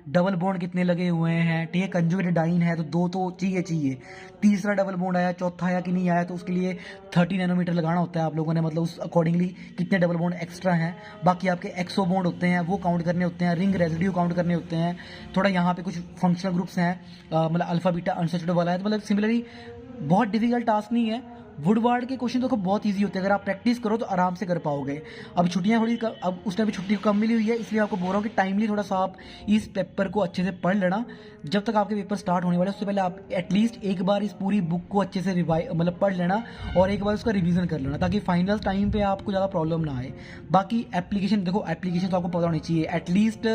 डबल बॉन्ड कितने लगे हुए हैं, ठीक है, कंजुगेटेड डाइन है तो 2 तो चाहिए, तीसरा डबल बॉन्ड आया, चौथा आया कि नहीं आया, तो उसके लिए 30 नैनोमीटर लगाना होता है आप लोगों ने, मतलब उस अकॉर्डिंगली कितने डबल बॉन्ड एक्स्ट्रा हैं। बाकी आपके एक्सो बॉन्ड होते हैं वो काउंट करने होते हैं, रिंग रेजिड्यू काउंट करने होते हैं। थोड़ा यहाँ पे कुछ फंक्शनल ग्रुप्स हैं, मतलब अल्फा बीटा अनसैचुरेटेड वाला है, तो मतलब सिमिलरली बहुत डिफिकल्ट टास्क नहीं है। वुडवार्ड के क्वेश्चन देखो बहुत इजी होते हैं, अगर आप प्रैक्टिस करो तो आराम से कर पाओगे। अब छुट्टियां थोड़ी अब उसने भी छुट्टी कम मिली हुई है, इसलिए आपको बोल रहा हूँ कि टाइमली थोड़ा सा आप इस पेपर को अच्छे से पढ़ लेना। जब तक आपके पेपर स्टार्ट होने वाले उससे पहले आप एटलीस्ट एक बार इस पूरी बुक को अच्छे से मतलब पढ़ लेना, और एक बार उसका रिवीजन कर लेना, ताकि फाइनल टाइम पे आपको ज़्यादा प्रॉब्लम ना आए। बाकी एप्लीकेशन देखो, एप्लीकेशन तो आपको पता होनी चाहिए, एटलीस्ट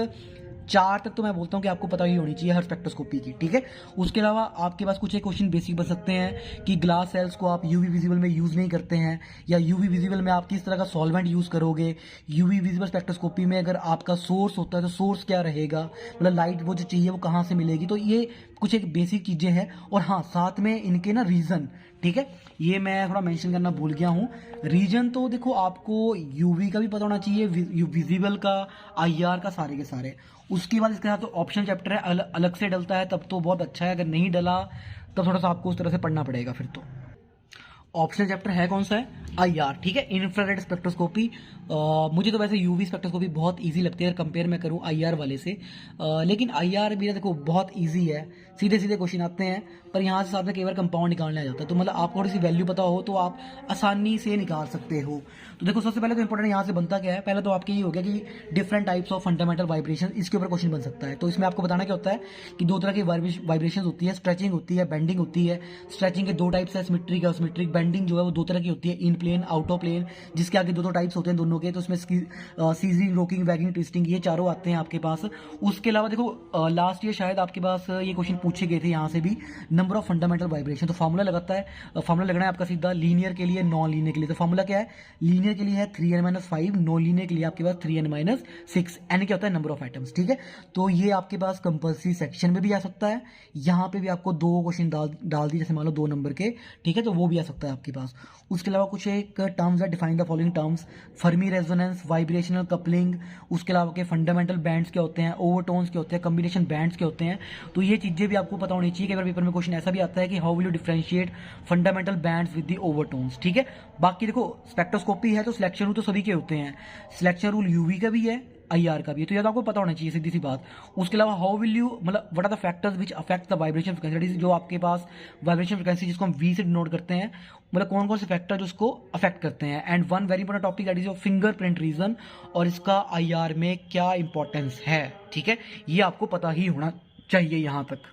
4 तक तो मैं बोलता हूँ कि आपको पता ही होनी चाहिए हर स्पेक्ट्रोस्कोपी की, ठीक है। उसके अलावा आपके पास कुछ एक क्वेश्चन बेसिक बन सकते हैं कि ग्लास सेल्स को आप यूवी विजिबल में यूज़ नहीं करते हैं, या यूवी विजिबल में आप किस तरह का सॉल्वेंट यूज़ करोगे। यूवी विजिबल स्पेक्ट्रोस्कोपी में अगर आपका सोर्स होता है तो सोर्स क्या रहेगा, मतलब लाइट वो जो चाहिए वो कहाँ से मिलेगी। तो ये कुछ एक बेसिक चीज़ें हैं। और हाँ, साथ में इनके ना रीज़न, ठीक है, ये मैं थोड़ा मेंशन करना भूल गया हूँ। रीजन तो देखो आपको यूवी का भी पता होना चाहिए, विजिबल का, आईआर का, सारे के सारे। उसके बाद इसके साथ तो ऑप्शन चैप्टर है, अलग से डलता है तब तो बहुत अच्छा है, अगर नहीं डला तब थोड़ा सा आपको उस तरह से पढ़ना पड़ेगा फिर तो। ऑप्शनल चैप्टर है कौन सा है, आईआर, ठीक है, इंफ्रारेड स्पेक्ट्रोस्कोपी। मुझे तो वैसे यूवी स्पेक्ट्रोस्कोपी बहुत इजी लगती है अगर कंपेयर मैं करूँ आईआर वाले से। लेकिन आईआर भी देखो बहुत इजी है, सीधे सीधे क्वेश्चन आते हैं, पर यहाँ से साथ में कई बार कंपाउंड निकालने आ जाता है। तो मतलब आपको थोड़ी सी वैल्यू पता हो तो आप आसानी से निकाल सकते हो। तो देखो सबसे पहले तो इंपॉर्टेंट यहाँ से बनता क्या है, पहले तो आपके ये हो गया कि different types of fundamental vibration, इसके ऊपर क्वेश्चन बन सकता है। तो इसमें आपको बताना क्या होता है कि दो तरह की वाइब्रेशन होती है, स्ट्रेचिंग होती है, बेंडिंग होती है। स्ट्रेचिंग के दो टाइप्स है, सिमेट्रिक और सिमेट्रिक। बेंडिंग जो है वो दो तरह की होती है, इन प्लेन, आउट ऑफ प्लेन, जिसके आगे दो टाइप्स होते हैं दोनों के। तो उसमें सीजिंग, रोकिंग, वैगिंग, ट्विस्टिंग, ये चारों आते हैं आपके पास। उसके अलावा देखो लास्ट ईयर शायद आपके पास ये क्वेश्चन पूछे गए थे यहाँ से भी, नंबर ऑफ फंडामेंटल वाइब्रेशन। तो फार्मूला लगाता है, फार्मूला लगना है आपका सीधा लीनियर के लिए, नॉन लीनियर के लिए। तो फार्मूला क्या है, लीनियर के लिए है 3n-5, नॉन लीनियर के लिए आपके पास 3n-6, एन क्या होता है, नंबर ऑफ आइटम्स, ठीक है। तो ये आपके पास कंपल्सरी सेक्शन में भी आ सकता है, यहाँ पे भी आपको दो क्वेश्चन डाल दी, जैसे मान लो 2 नंबर के, ठीक है, तो वो भी आ सकता है आपके पास। उसके अलावा कुछ एक टर्म्स है, define the following terms, Fermi resonance, vibrational coupling. उसके अलावा के फंडामेंटल बैंड्स क्या होते हैं, ओवरटोन्स क्या होते हैं, कॉम्बिनेशन बैंड्स क्या होते हैं। तो ये चीजें भी आपको पता होनी चाहिए। कई बार पेपर में क्वेश्चन ऐसा भी आता है कि how will you differentiate fundamental bands with the overtones, ठीक है। बाकी देखो स्पेक्ट्रोस्कोपी है तो सिलेक्शन रूल तो सभी के होते हैं, सिलेक्शन रूल यूवी का भी है, आईआर का भी है, तो ये तो आपको पता होना चाहिए, सीधी सी बात। उसके अलावा हाउ विल यू, मतलब what are the factors which affect the vibration frequency, जो आपके पास वाइब्रेशन फ्रीक्वेंसी जिसको हम वी से डिनोट करते हैं, मतलब कौन कौन से फैक्टर जो उसको अफेक्ट करते हैं। And one very important topic that is your fingerprint region, और इसका आईआर में क्या इंपॉर्टेंस है, ठीक है, ये आपको पता ही होना चाहिए यहाँ तक।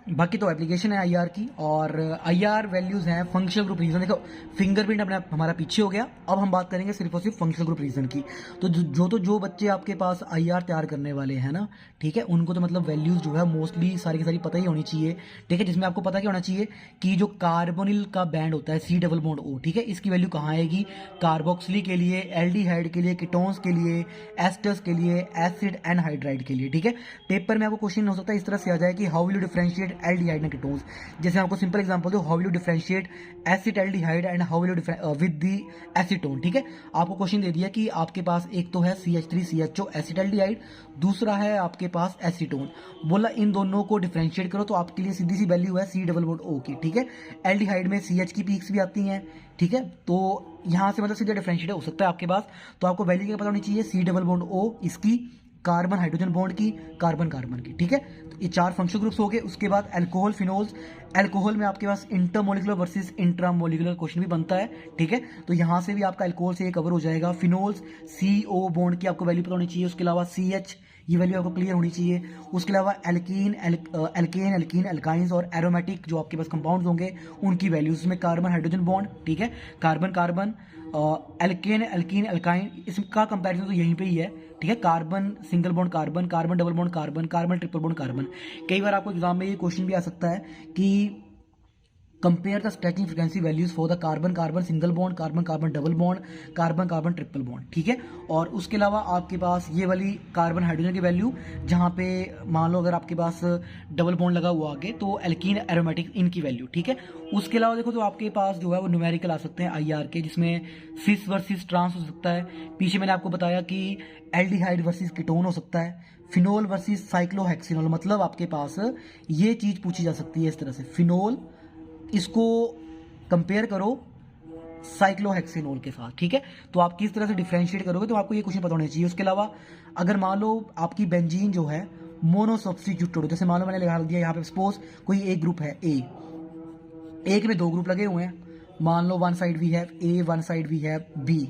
बाकी तो एप्लीकेशन है आईआर की, और आईआर वैल्यूज हैं फंक्शनल ग्रुप रीजन। देखो फिंगरप्रिंट अपने हमारा पीछे हो गया, अब हम बात करेंगे सिर्फ और सिर्फ फंक्शनल ग्रुप रीजन की। तो जो बच्चे आपके पास आईआर तैयार करने वाले हैं ना, ठीक है, उनको तो मतलब वैल्यूज जो है मोस्टली सारी की सारी पता ही होनी चाहिए, ठीक है। जिसमें आपको पता क्या होना चाहिए कि जो कार्बोनिल का बैंड होता है C+O, ठीक है, इसकी वैल्यू कहाँ आएगी, कार्बोक्सिली के लिए, एल्डिहाइड के लिए, कीटोन्स के लिए, एस्टर्स के लिए, एसिड एनहाइड्राइड के लिए, ठीक है। पेपर में आपको क्वेश्चन हो सकता है इस तरह से आ जाए कि how will you differentiate aldehyde and ketones. जैसे आपको सिंपल एग्जांपल दो, how will you differentiate acetaldehyde and how will you with the acetone, ठीक है। आपको क्वेश्चन दे दिया कि आपके पास एक तो है CH3CHO एसिटाल्डिहाइड, दूसरा है आपके पास एसीटोन, बोला इन दोनों को डिफरेंशिएट करो, तो आपके लिए सीधी सी वैल्यू है C+O की, ठीक है। एल्डिहाइड में CH की पीक्स भी आती हैं, ठीक है, तो यहां से मतलब सीधा डिफरेंशिएट हो सकता है आपके पास। तो आपको वैल्यू क्या पता होनी चाहिए, C+O इसकी, कार्बन हाइड्रोजन बॉन्ड की, कार्बन कार्बन की, ठीक है। तो ये 4 फंक्शनल ग्रुप्स हो गए। उसके बाद अल्कोहल, फिनोल्स, अल्कोहल में आपके पास इंटरमोलिकुलर वर्सेस इंट्रामोलिकुलर क्वेश्चन भी बनता है, ठीक है। तो यहां से भी आपका अल्कोहल से ये कवर हो जाएगा। फिनोल्स CO बॉन्ड की आपको वैल्यू पता होनी चाहिए। उसके अलावा CH, ये वैल्यू आपको क्लियर होनी चाहिए। उसके अलावा एल्कीन, एल्कीन, एल्काइंस और एरोमेटिक जो आपके पास कंपाउंड्स होंगे उनकी वैल्यूज में कार्बन हाइड्रोजन बॉन्ड, ठीक है, carbon carbon, alkane, alkene, alkyne, इसका कंपैरिजन तो यहीं पे ही है, ठीक है। Carbon single bond carbon, carbon double bond carbon, carbon triple bond carbon. कई बार आपको एग्जाम में ये क्वेश्चन भी आ सकता है कि compare the stretching frequency values for the carbon carbon single bond, carbon carbon double bond, carbon carbon triple bond, ठीक है। और उसके अलावा आपके पास ये वाली कार्बन हाइड्रोजन की वैल्यू, जहां पे मान लो अगर आपके पास डबल बॉन्ड लगा हुआ आगे, तो एल्कीन, एरोमेटिक, इनकी वैल्यू, ठीक है। उसके अलावा देखो तो आपके पास जो है वो न्यूमेरिकल आ सकते हैं आईआर के, जिसमें सिस वर्सेस ट्रांस हो सकता है। पीछे मैंने आपको बताया कि एल्डिहाइड वर्सेस कीटोन हो सकता है। फिनोल वर्सेस साइक्लोहेक्सिनोल, मतलब आपके पास ये चीज पूछी जा सकती है इस तरह से, फिनोल इसको कंपेयर करो साइक्लोहेक्सिनोल के साथ, ठीक है। तो आप किस तरह से डिफरेंशिएट करोगे, तो आपको ये क्वेश्चन पता होना चाहिए। उसके अलावा अगर मान लो आपकी बेंजीन जो है मोनो सब्स्टिट्यूटेड हो, जैसे मान लो मैंने लिखा दिया यहाँ पे, सपोज कोई एक ग्रुप है एक में 2 ग्रुप लगे हुए हैं, मान लो one side we have A, one side we have B,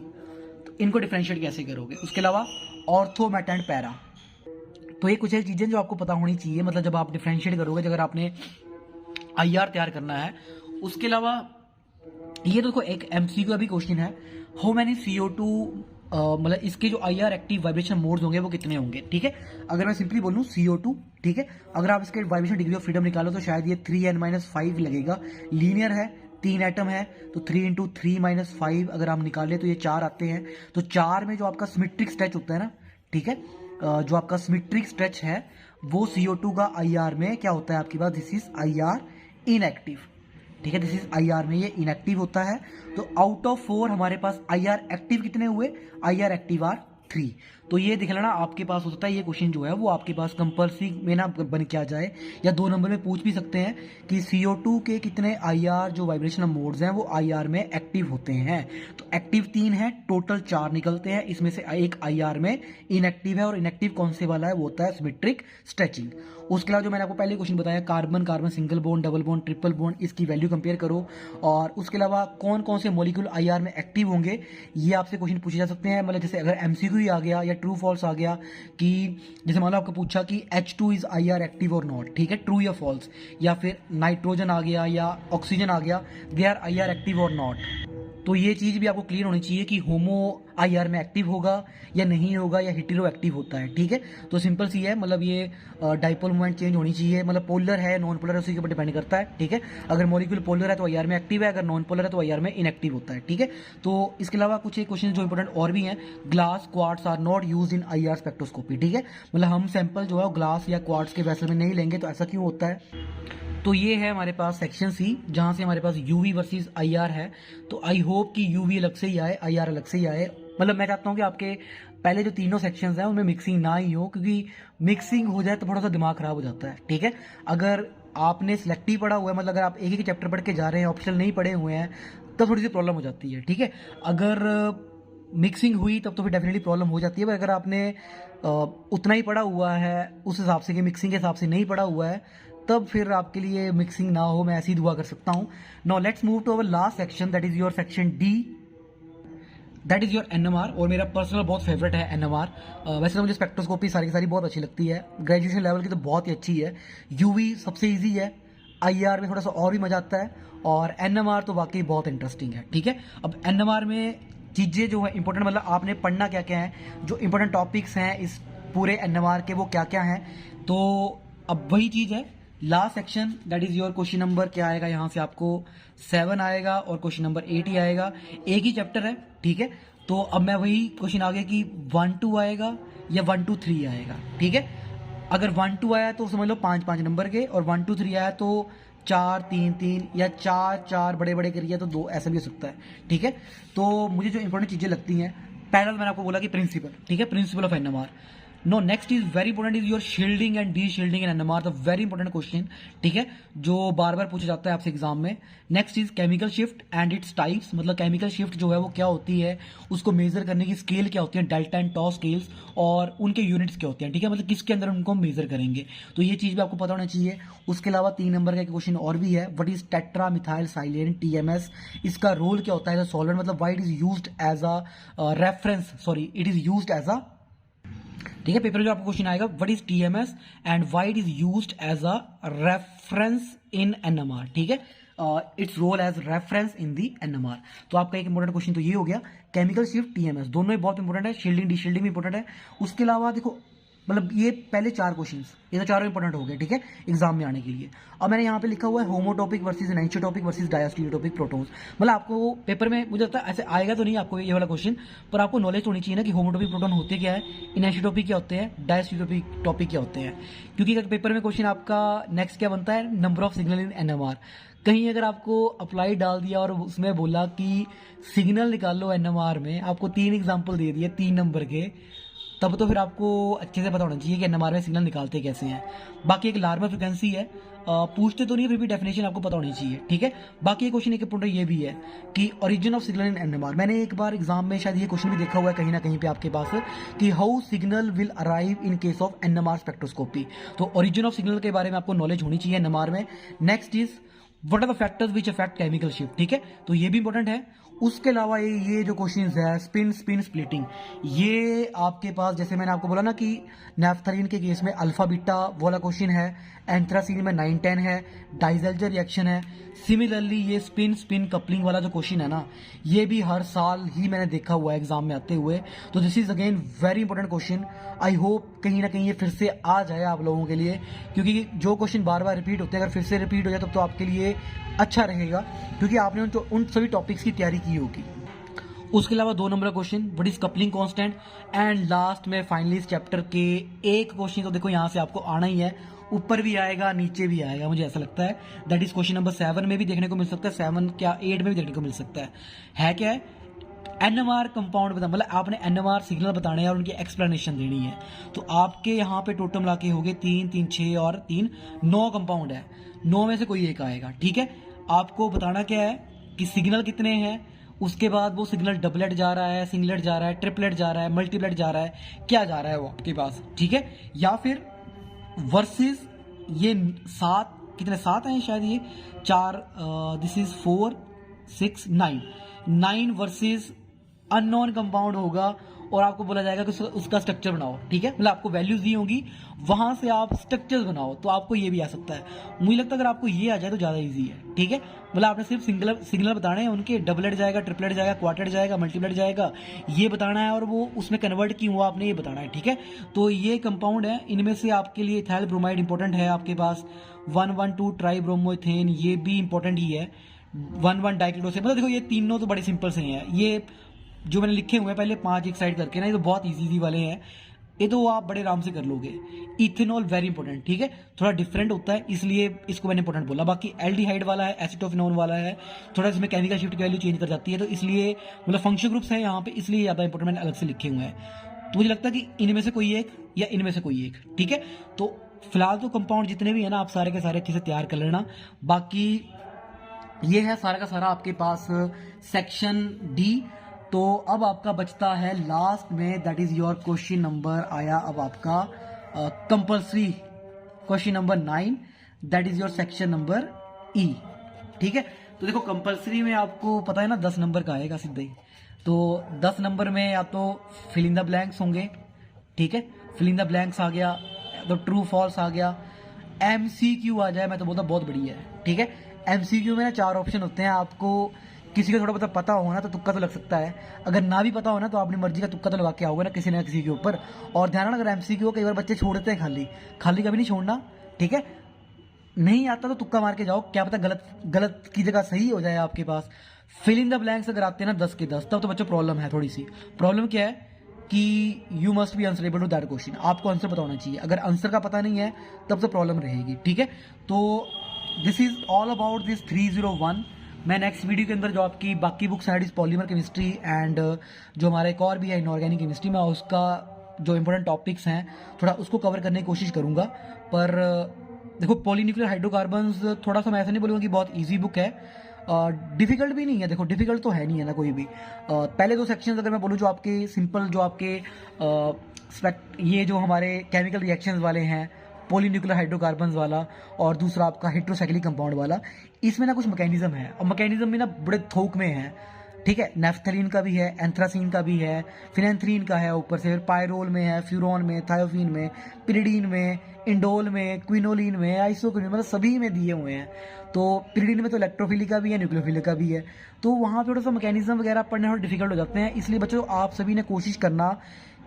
तो इनको डिफरेंशिएट कैसे करोगे। उसके अलावा ऑर्थो, मेटा एंड पैरा, तो ये कुछ चीजें जो आपको पता होनी चाहिए, मतलब जब आप डिफरेंशिएट करोगे, अगर आपने आईआर तैयार करना है। उसके अलावा ये देखो एक MCQ का भी क्वेश्चन है, हाउ मैनी CO2 मतलब इसके जो IR एक्टिव वाइब्रेशन मोड्स होंगे वो कितने होंगे, ठीक है। अगर मैं सिंपली बोलूँ CO2, ठीक है, अगर आप इसके वाइब्रेशन डिग्री ऑफ फ्रीडम निकालो तो शायद ये 3n-5 लगेगा। लीनियर है, 3 एटम है, तो 3 × 3-5 अगर हम निकालें तो ये 4 आते हैं। तो 4 में जो आपका सिमेट्रिक स्ट्रेच होता है ना, ठीक है, जो आपका सिमेट्रिक स्ट्रेच है वो CO2 का IR में क्या होता है आपके पास, दिस इज IR इनएक्टिव, ठीक है, दिस इज IR में ये इनएक्टिव होता है। तो आउट ऑफ 4 हमारे पास IR एक्टिव कितने हुए, IR एक्टिव आर 3। तो ये देख लेना आपके पास हो सकता है ये क्वेश्चन जो है वो आपके पास कंपल्सरी में ना बन के आ जाए, या 2 नंबर में पूछ भी सकते हैं कि CO2 के कितने IR जो वाइब्रेशनल मोड्स हैं वो IR में एक्टिव होते हैं। तो एक्टिव 3 है, टोटल 4 निकलते हैं, इसमें से एक IR में इनएक्टिव है, और इनएक्टिव कौन से वाला है, वो होता है सिमेट्रिक स्ट्रेचिंग। उसके अलावा जो मैंने आपको पहले क्वेश्चन बताया, carbon carbon single bond, double bond, triple bond, इसकी वैल्यू कंपेयर करो। और उसके अलावा कौन कौन से मॉलिक्यूल IR में एक्टिव होंगे, ये आपसे क्वेश्चन पूछे जा सकते हैं। मतलब जैसे अगर MCQ ही आ गया या ट्रू फॉल्स आ गया, कि जैसे मान लो आपको पूछा कि H2 इज IR एक्टिव और नॉट, ठीक है, ट्रू या फॉल्स, या फिर नाइट्रोजन आ गया या ऑक्सीजन आ गया, दे आर IR एक्टिव और नॉट। तो ये चीज़ भी आपको क्लियर होनी चाहिए कि होमो IR में एक्टिव होगा या नहीं होगा, या हेटेरो एक्टिव होता है, ठीक है। तो सिंपल सी है, मतलब ये डाइपोल मोमेंट चेंज होनी चाहिए, मतलब पोलर है नॉन पोलर है उसी के ऊपर डिपेंड करता है, ठीक है। अगर मॉलिक्यूल पोलर है तो IR में एक्टिव है, अगर नॉन पोलर है तो IR में इनएक्टिव होता है, ठीक है। तो इसके अलावा कुछ एक क्वेश्चन जो इंपॉर्टेंट और भी हैं, glass quartz are not use in IR spectroscopy, ठीक है, मतलब हम सैंपल जो है ग्लास या क्वार्ट्स के वेसल में नहीं लेंगे, तो ऐसा क्यों होता है। तो ये है हमारे पास सेक्शन C, जहाँ से हमारे पास UV वर्सेस IR है। तो आई होप कि UV अलग से ही आए, IR अलग से ही आए। मतलब मैं चाहता हूँ कि आपके पहले जो तीनों सेक्शंस हैं उनमें मिक्सिंग ना ही हो, क्योंकि मिक्सिंग हो जाए तो थोड़ा सा दिमाग खराब हो जाता है, ठीक है। अगर आपने सिलेक्टिव पढ़ा हुआ है, मतलब अगर आप एक एक चैप्टर पढ़ के जा रहे हैं, ऑप्शनल नहीं पढ़े हुए हैं, तब थोड़ी सी प्रॉब्लम हो जाती है, ठीक है। अगर मिक्सिंग हुई तब तो फिर डेफिनेटली प्रॉब्लम हो जाती है, पर अगर आपने उतना ही पढ़ा हुआ है उस हिसाब से कि मिक्सिंग के हिसाब से नहीं पढ़ा हुआ है, तब फिर आपके लिए मिक्सिंग ना हो, मैं ऐसी ही दुआ कर सकता हूँ। Now let's move to our last section, that is your section D, that is your NMR, और मेरा पर्सनल बहुत फेवरेट है NMR। वैसे तो मुझे स्पेक्ट्रोस्कोपी सारी की सारी बहुत अच्छी लगती है, ग्रेजुएशन लेवल की तो बहुत ही अच्छी है। UV सबसे ईजी है, IR में थोड़ा सा और भी मजा आता है, और NMR तो वाकई बहुत इंटरेस्टिंग है, ठीक है। अब NMR में चीज़ें जो है इंपॉर्टेंट, मतलब आपने पढ़ना क्या क्या है, जो इंपॉर्टेंट टॉपिक्स हैं इस पूरे NMR के वो क्या क्या हैं। तो अब वही चीज़ है, last section that is your question number क्या आएगा, यहाँ से आपको 7 आएगा और क्वेश्चन नंबर 8 ही आएगा, एक ही चैप्टर है, ठीक है। तो अब मैं वही क्वेश्चन आ गया कि 1-2 आएगा या 1-2-3 आएगा, ठीक है। अगर 1-2 आया तो समझ लो 5-5 नंबर के, और 1-2-3 आया तो 4-3-3 या 4-4 बड़े बड़े करिए तो 2, ऐसा भी हो सकता है, ठीक है। तो मुझे जो इंपॉर्टेंट चीज़ें लगती हैं, पहला मैंने आपको बोला कि प्रिंसिपल, ठीक है, principle of NMR। No next is very important is your shielding and deshielding in NMR, the very important question, ठीक है, जो बार बार पूछा जाता है आपसे एग्जाम में। Next is chemical shift and its types, मतलब केमिकल शिफ्ट जो है वो क्या होती है, उसको मेजर करने की स्केल क्या होती है, डेल्टा एंड टॉ स्केल्स, और उनके यूनिट्स क्या होते हैं, ठीक है, मतलब किसके अंदर उनको हम मेजर करेंगे, तो ये चीज़ भी आपको पता होना चाहिए। उसके अलावा 3 नंबर का क्वेश्चन और भी है, what is tetra methyl silane TMS, इसका रोल क्या होता है सॉल्वेंट, मतलब why it is used as a reference, sorry it is used as a, ठीक है, पेपर में जो आपको क्वेश्चन आएगा, what is TMS and why it is used as a reference in NMR, ठीक है, it's role as reference in the NMR। तो आपका एक इंपॉर्टेंट क्वेश्चन तो ये हो गया, केमिकल शिफ्ट TMS दोनों ही बहुत इंपॉर्टेंट है, शील्डिंग डी शील्डिंग भी इंपॉर्टेंट है। उसके अलावा देखो, मतलब ये पहले 4 क्वेश्चंस, ये तो चारों इंपॉर्टेंट हो गए, ठीक है, एग्जाम में आने के लिए। अब मैंने यहाँ पे लिखा हुआ है होमोटॉपिक वर्सेस एनिसोटॉपिक वर्सेस डायस्टीरियोटॉपिक प्रोटॉन्स, मतलब आपको पेपर में मुझे लगता है ऐसे आएगा तो नहीं आपको ये वाला क्वेश्चन, पर आपको नॉलेज होनी चाहिए ना कि होमोटॉपिक प्रोटॉन होते क्या है, एनिसोटॉपिक क्या होते हैं, डायस्टीरियोटॉपिक क्या होते हैं। क्योंकि अगर पेपर में क्वेश्चन आपका नेक्स्ट क्या बनता है, number of signal in NMR, कहीं अगर आपको अप्लाई डाल दिया और उसमें बोला कि सिग्नल निकाल लो NMR में, आपको 3 एग्जाम्पल दे दिए 3 नंबर के, तब तो फिर आपको अच्छे से पता होना चाहिए कि NMR में सिग्नल निकालते कैसे हैं। बाकी एक लार्मर फ्रिक्वेंसी है, पूछते तो नहीं, फिर भी डेफिनेशन आपको पता होनी चाहिए, ठीक है। बाकी एक क्वेश्चन एक इंपॉर्टेंट ये भी है कि origin of signal in NMR, मैंने एक बार एग्जाम में शायद ये क्वेश्चन भी देखा हुआ है कहीं ना कहीं पे आपके पास, कि how signal will arrive in case of NMR spectroscopy. तो ओरिजिन ऑफ सिग्नल के बारे में आपको नॉलेज होनी चाहिए NMR में। Next is what are the factors which affect chemical shift, ठीक है, तो ये भी इंपॉर्टेंट है। उसके अलावा ये जो क्वेश्चन है स्पिन स्पिन स्प्लिटिंग, ये आपके पास जैसे मैंने आपको बोला ना कि नैफ्थलीन के केस में अल्फा बीटा वाला क्वेश्चन है, एंथ्रासीन में 9-10 है, डाइजेल्जर रिएक्शन है। सिमिलरली ये स्पिन स्पिन कपलिंग वाला जो क्वेश्चन है ना, ये भी हर साल ही मैंने देखा हुआ है एग्जाम में आते हुए। तो this is again very important question. I hope कहीं ना कहीं ये फिर से आ जाए आप लोगों के लिए, क्योंकि जो क्वेश्चन बार बार रिपीट होते हैं, अगर फिर से रिपीट हो जाए तब तो आपके लिए अच्छा रहेगा, क्योंकि आपने उन सभी टॉपिक्स की तैयारी की होगी। उसके अलावा 2 नंबर का question what is coupling constant, and last में फाइनली इस चैप्टर के एक क्वेश्चन तो देखो यहाँ से आपको आना ही है, ऊपर भी आएगा नीचे भी आएगा, मुझे ऐसा लगता है। दैट इज क्वेश्चन नंबर 7 में भी देखने को मिल सकता है, 7 क्या 8 में भी देखने को मिल सकता है क्या है एनएमआर कंपाउंड बता, मतलब आपने एनएमआर सिग्नल बताने हैं और उनकी एक्सप्लेनेशन देनी है। तो आपके यहाँ पे टोटल मिला के हो गए 3 3 6 और 3 9 कंपाउंड है, 9 में से कोई एक आएगा, ठीक है। आपको बताना क्या है कि सिग्नल कितने हैं, उसके बाद वो सिग्नल डबलेट जा रहा है, सिंगलेट जा रहा है, ट्रिपलेट जा रहा है, मल्टीप्लेट जा रहा है, क्या जा रहा है वो आपके पास, ठीक है। या फिर वर्सेस ये 7 कितने 7 हैं शायद, ये 4 this is 4 6 9 versus unknown compound होगा, और आपको बोला जाएगा कि उसका स्ट्रक्चर बनाओ, ठीक है। मतलब आपको वैल्यूज दी होंगी, वहां से आप स्ट्रक्चर्स बनाओ, तो आपको ये भी आ सकता है। मुझे लगता है अगर आपको ये आ जाए तो ज्यादा इजी है, ठीक है। मतलब आपने सिर्फ सिंगलर बताने हैं उनके, डबलेट जाएगा, ट्रिपलेट जाएगा, क्वार्टेट जाएगा, मल्टीप्लेट जाएगा, ये बताना है, और वो उसमें कन्वर्ट क्यों हुआ आपने ये बताना है, ठीक है। तो ये कंपाउंड है, इनमें से आपके लिए इथाइल ब्रोमाइड इंपॉर्टेंट है आपके पास, 1,1,2 ट्राइब्रोमोइथेन ये भी इंपॉर्टेंट ही है, 1,1 डाइक्लोरोसिस। मतलब देखो ये तीनों तो बड़े सिंपल से हैं, ये जो मैंने लिखे हुए हैं पहले 5 एक साइड करके ना, ये तो बहुत इजी वाले हैं, ये तो आप बड़े आराम से कर लोगे। इथेनॉल वेरी इंपॉर्टेंट, ठीक है, थोड़ा डिफरेंट होता है इसलिए इसको मैंने इंपॉर्टेंट बोला। बाकी एल्डिहाइड वाला है, एसिटोफिनोन वाला है, थोड़ा इसमें केमिकल शिफ्ट की वैल्यू चेंज कर जाती है, तो इसलिए मतलब फंक्शन ग्रुप्स हैं यहाँ पे, इसलिए ज़्यादा इंपॉर्टेंट मैंने अलग से लिखे हुए हैं। तो मुझे लगता है कि इनमें से कोई एक या इनमें से कोई एक, ठीक है। तो फिलहाल तो कंपाउंड जितने भी है ना, आप सारे के सारे अच्छे से तैयार कर लेना। बाकी ये है सारा का सारा आपके पास सेक्शन डी। तो अब आपका बचता है लास्ट में, that is your question number आया अब आपका compulsory question number 9, that is your section number ई, ठीक है। तो देखो कंपल्सरी में आपको पता है ना 10 नंबर का आएगा सीधा ही, तो 10 नंबर में या तो फिल इन द ब्लैंक्स होंगे, ठीक है, फिल इन द ब्लैंक्स आ गया, तो ट्रू फॉल्स आ गया, एमसीक्यू आ जाए, मैं तो बोलता बहुत बढ़िया है, ठीक है। एमसीक्यू में ना 4 ऑप्शन होते हैं, आपको किसी को थोड़ा बहुत पता हो ना तो तुक्का तो लग सकता है, अगर ना भी पता हो ना तो अपनी मर्जी का तुक्का तो लगा के आओगे ना किसी के ऊपर। और ध्यान रखना अगर एमसीक्यू कई बार बच्चे छोड़ते हैं, खाली खाली कभी नहीं छोड़ना, ठीक है। नहीं आता तो तुक्का मार के जाओ, क्या पता गलत की जगह सही हो जाए आपके पास। फिल इन द ब्लैंक्स अगर आते हैं ना 10 के 10, तब तो बच्चों प्रॉब्लम है थोड़ी सी। प्रॉब्लम क्या है कि you must be answerable to that question, आपको आंसर पता होना चाहिए, अगर आंसर का पता नहीं है तब तो प्रॉब्लम रहेगी, ठीक है। तो this is all about this 301। मैं नेक्स्ट वीडियो के अंदर जो आपकी बाकी बुक्स हैं, पॉलीमर केमिस्ट्री एंड जो हमारा एक और भी है इनऑर्गेनिक केमिस्ट्री में, उसका जो इंपॉर्टेंट टॉपिक्स हैं थोड़ा उसको कवर करने की कोशिश करूंगा। पर देखो पॉलीन्यूक्लियर हाइड्रोकार्बन्स थोड़ा सा मैं ऐसा नहीं बोलूँगा कि बहुत ईजी बुक है, डिफिकल्ट भी नहीं है, देखो डिफिकल्ट तो है नहीं है ना कोई भी। पहले 2 सेक्शंस अगर मैं बोलूँ जो आपके सिंपल, जो आपके ये जो हमारे केमिकल रिएक्शंस वाले हैं, पॉलीन्यूक्लियर हाइड्रोकार्बन्स वाला, और दूसरा आपका हेट्रोसाइक्लिक कंपाउंड वाला, इसमें ना कुछ मैकेनिज्म है, और मैकेनिज्म भी ना बड़े थोक में है, ठीक है। नैफ्थलीन का भी है, एंथ्रासीन का भी है, फिनेंथ्रीन का है, ऊपर से फिर पायरोल में है, फ्यूरॉन में, थायोफीन में, पिरिडीन में, इंडोल में, क्विनोलिन में, आइसोक्विनोलिन, मतलब सभी में दिए हुए हैं। तो पिरिडीन में तो इलेक्ट्रोफिलिक का भी है, न्यूक्लियोफिलिक का भी है, तो वहाँ थोड़ा सा मैकेनिज्म वगैरह पढ़ने थोड़ा डिफिकल्ट हो जाते हैं। इसलिए बच्चों आप सभी ने कोशिश करना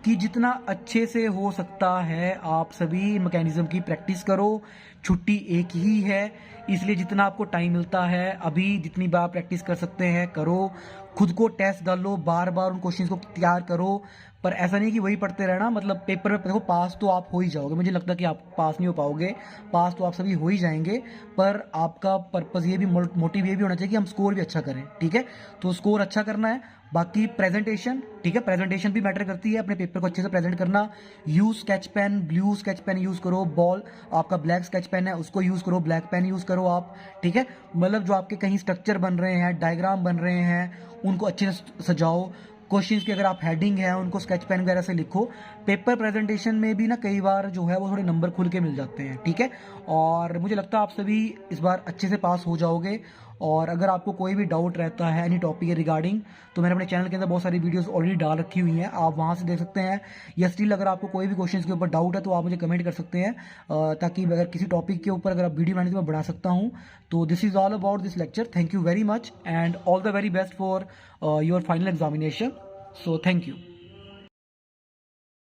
कि जितना अच्छे से हो सकता है आप सभी मैकेनिज्म की प्रैक्टिस करो। छुट्टी एक ही है, इसलिए जितना आपको टाइम मिलता है अभी जितनी बार प्रैक्टिस कर सकते हैं करो, खुद को टेस्ट डालो, बार बार उन क्वेश्चंस को तैयार करो। पर ऐसा नहीं कि वही पढ़ते रहना, मतलब पेपर में देखो पास तो आप हो ही जाओगे, मुझे लगता है कि आप पास नहीं हो पाओगे, पास तो आप सभी हो ही जाएंगे, पर आपका पर्पस ये भी, मोटिव ये भी होना चाहिए कि हम स्कोर भी अच्छा करें, ठीक है। तो स्कोर अच्छा करना है। बाकी प्रेजेंटेशन, ठीक है, प्रेजेंटेशन भी मैटर करती है, अपने पेपर को अच्छे से प्रेजेंट करना। Use sketch pen, blue sketch pen use करो, बॉल आपका ब्लैक स्केच पेन है उसको यूज करो, ब्लैक पेन यूज करो आप, ठीक है। मतलब जो आपके कहीं स्ट्रक्चर बन रहे हैं, डायग्राम बन रहे हैं, उनको अच्छे से सजाओ। क्वेश्चंस की अगर आप हेडिंग है उनको स्केच पेन वगैरह से लिखो। पेपर प्रेजेंटेशन में भी ना कई बार जो है वो थोड़े नंबर खुल के मिल जाते हैं, ठीक है। और मुझे लगता है आप सभी इस बार अच्छे से पास हो जाओगे। और अगर आपको कोई भी डाउट रहता है एनी टॉपिक रिगार्डिंग, तो मैंने अपने चैनल के अंदर बहुत सारी वीडियोस ऑलरेडी डाल रखी हुई हैं, आप वहाँ से देख सकते हैं। या स्टिल अगर आपको कोई भी क्वेश्चंस के ऊपर डाउट है तो आप मुझे कमेंट कर सकते हैं, ताकि अगर किसी टॉपिक के ऊपर अगर आप वीडियो बनाने तो मैं बढ़ा सकता हूँ। तो this is all about this lecture. Thank you very much and all the very best for your final examination. So thank you.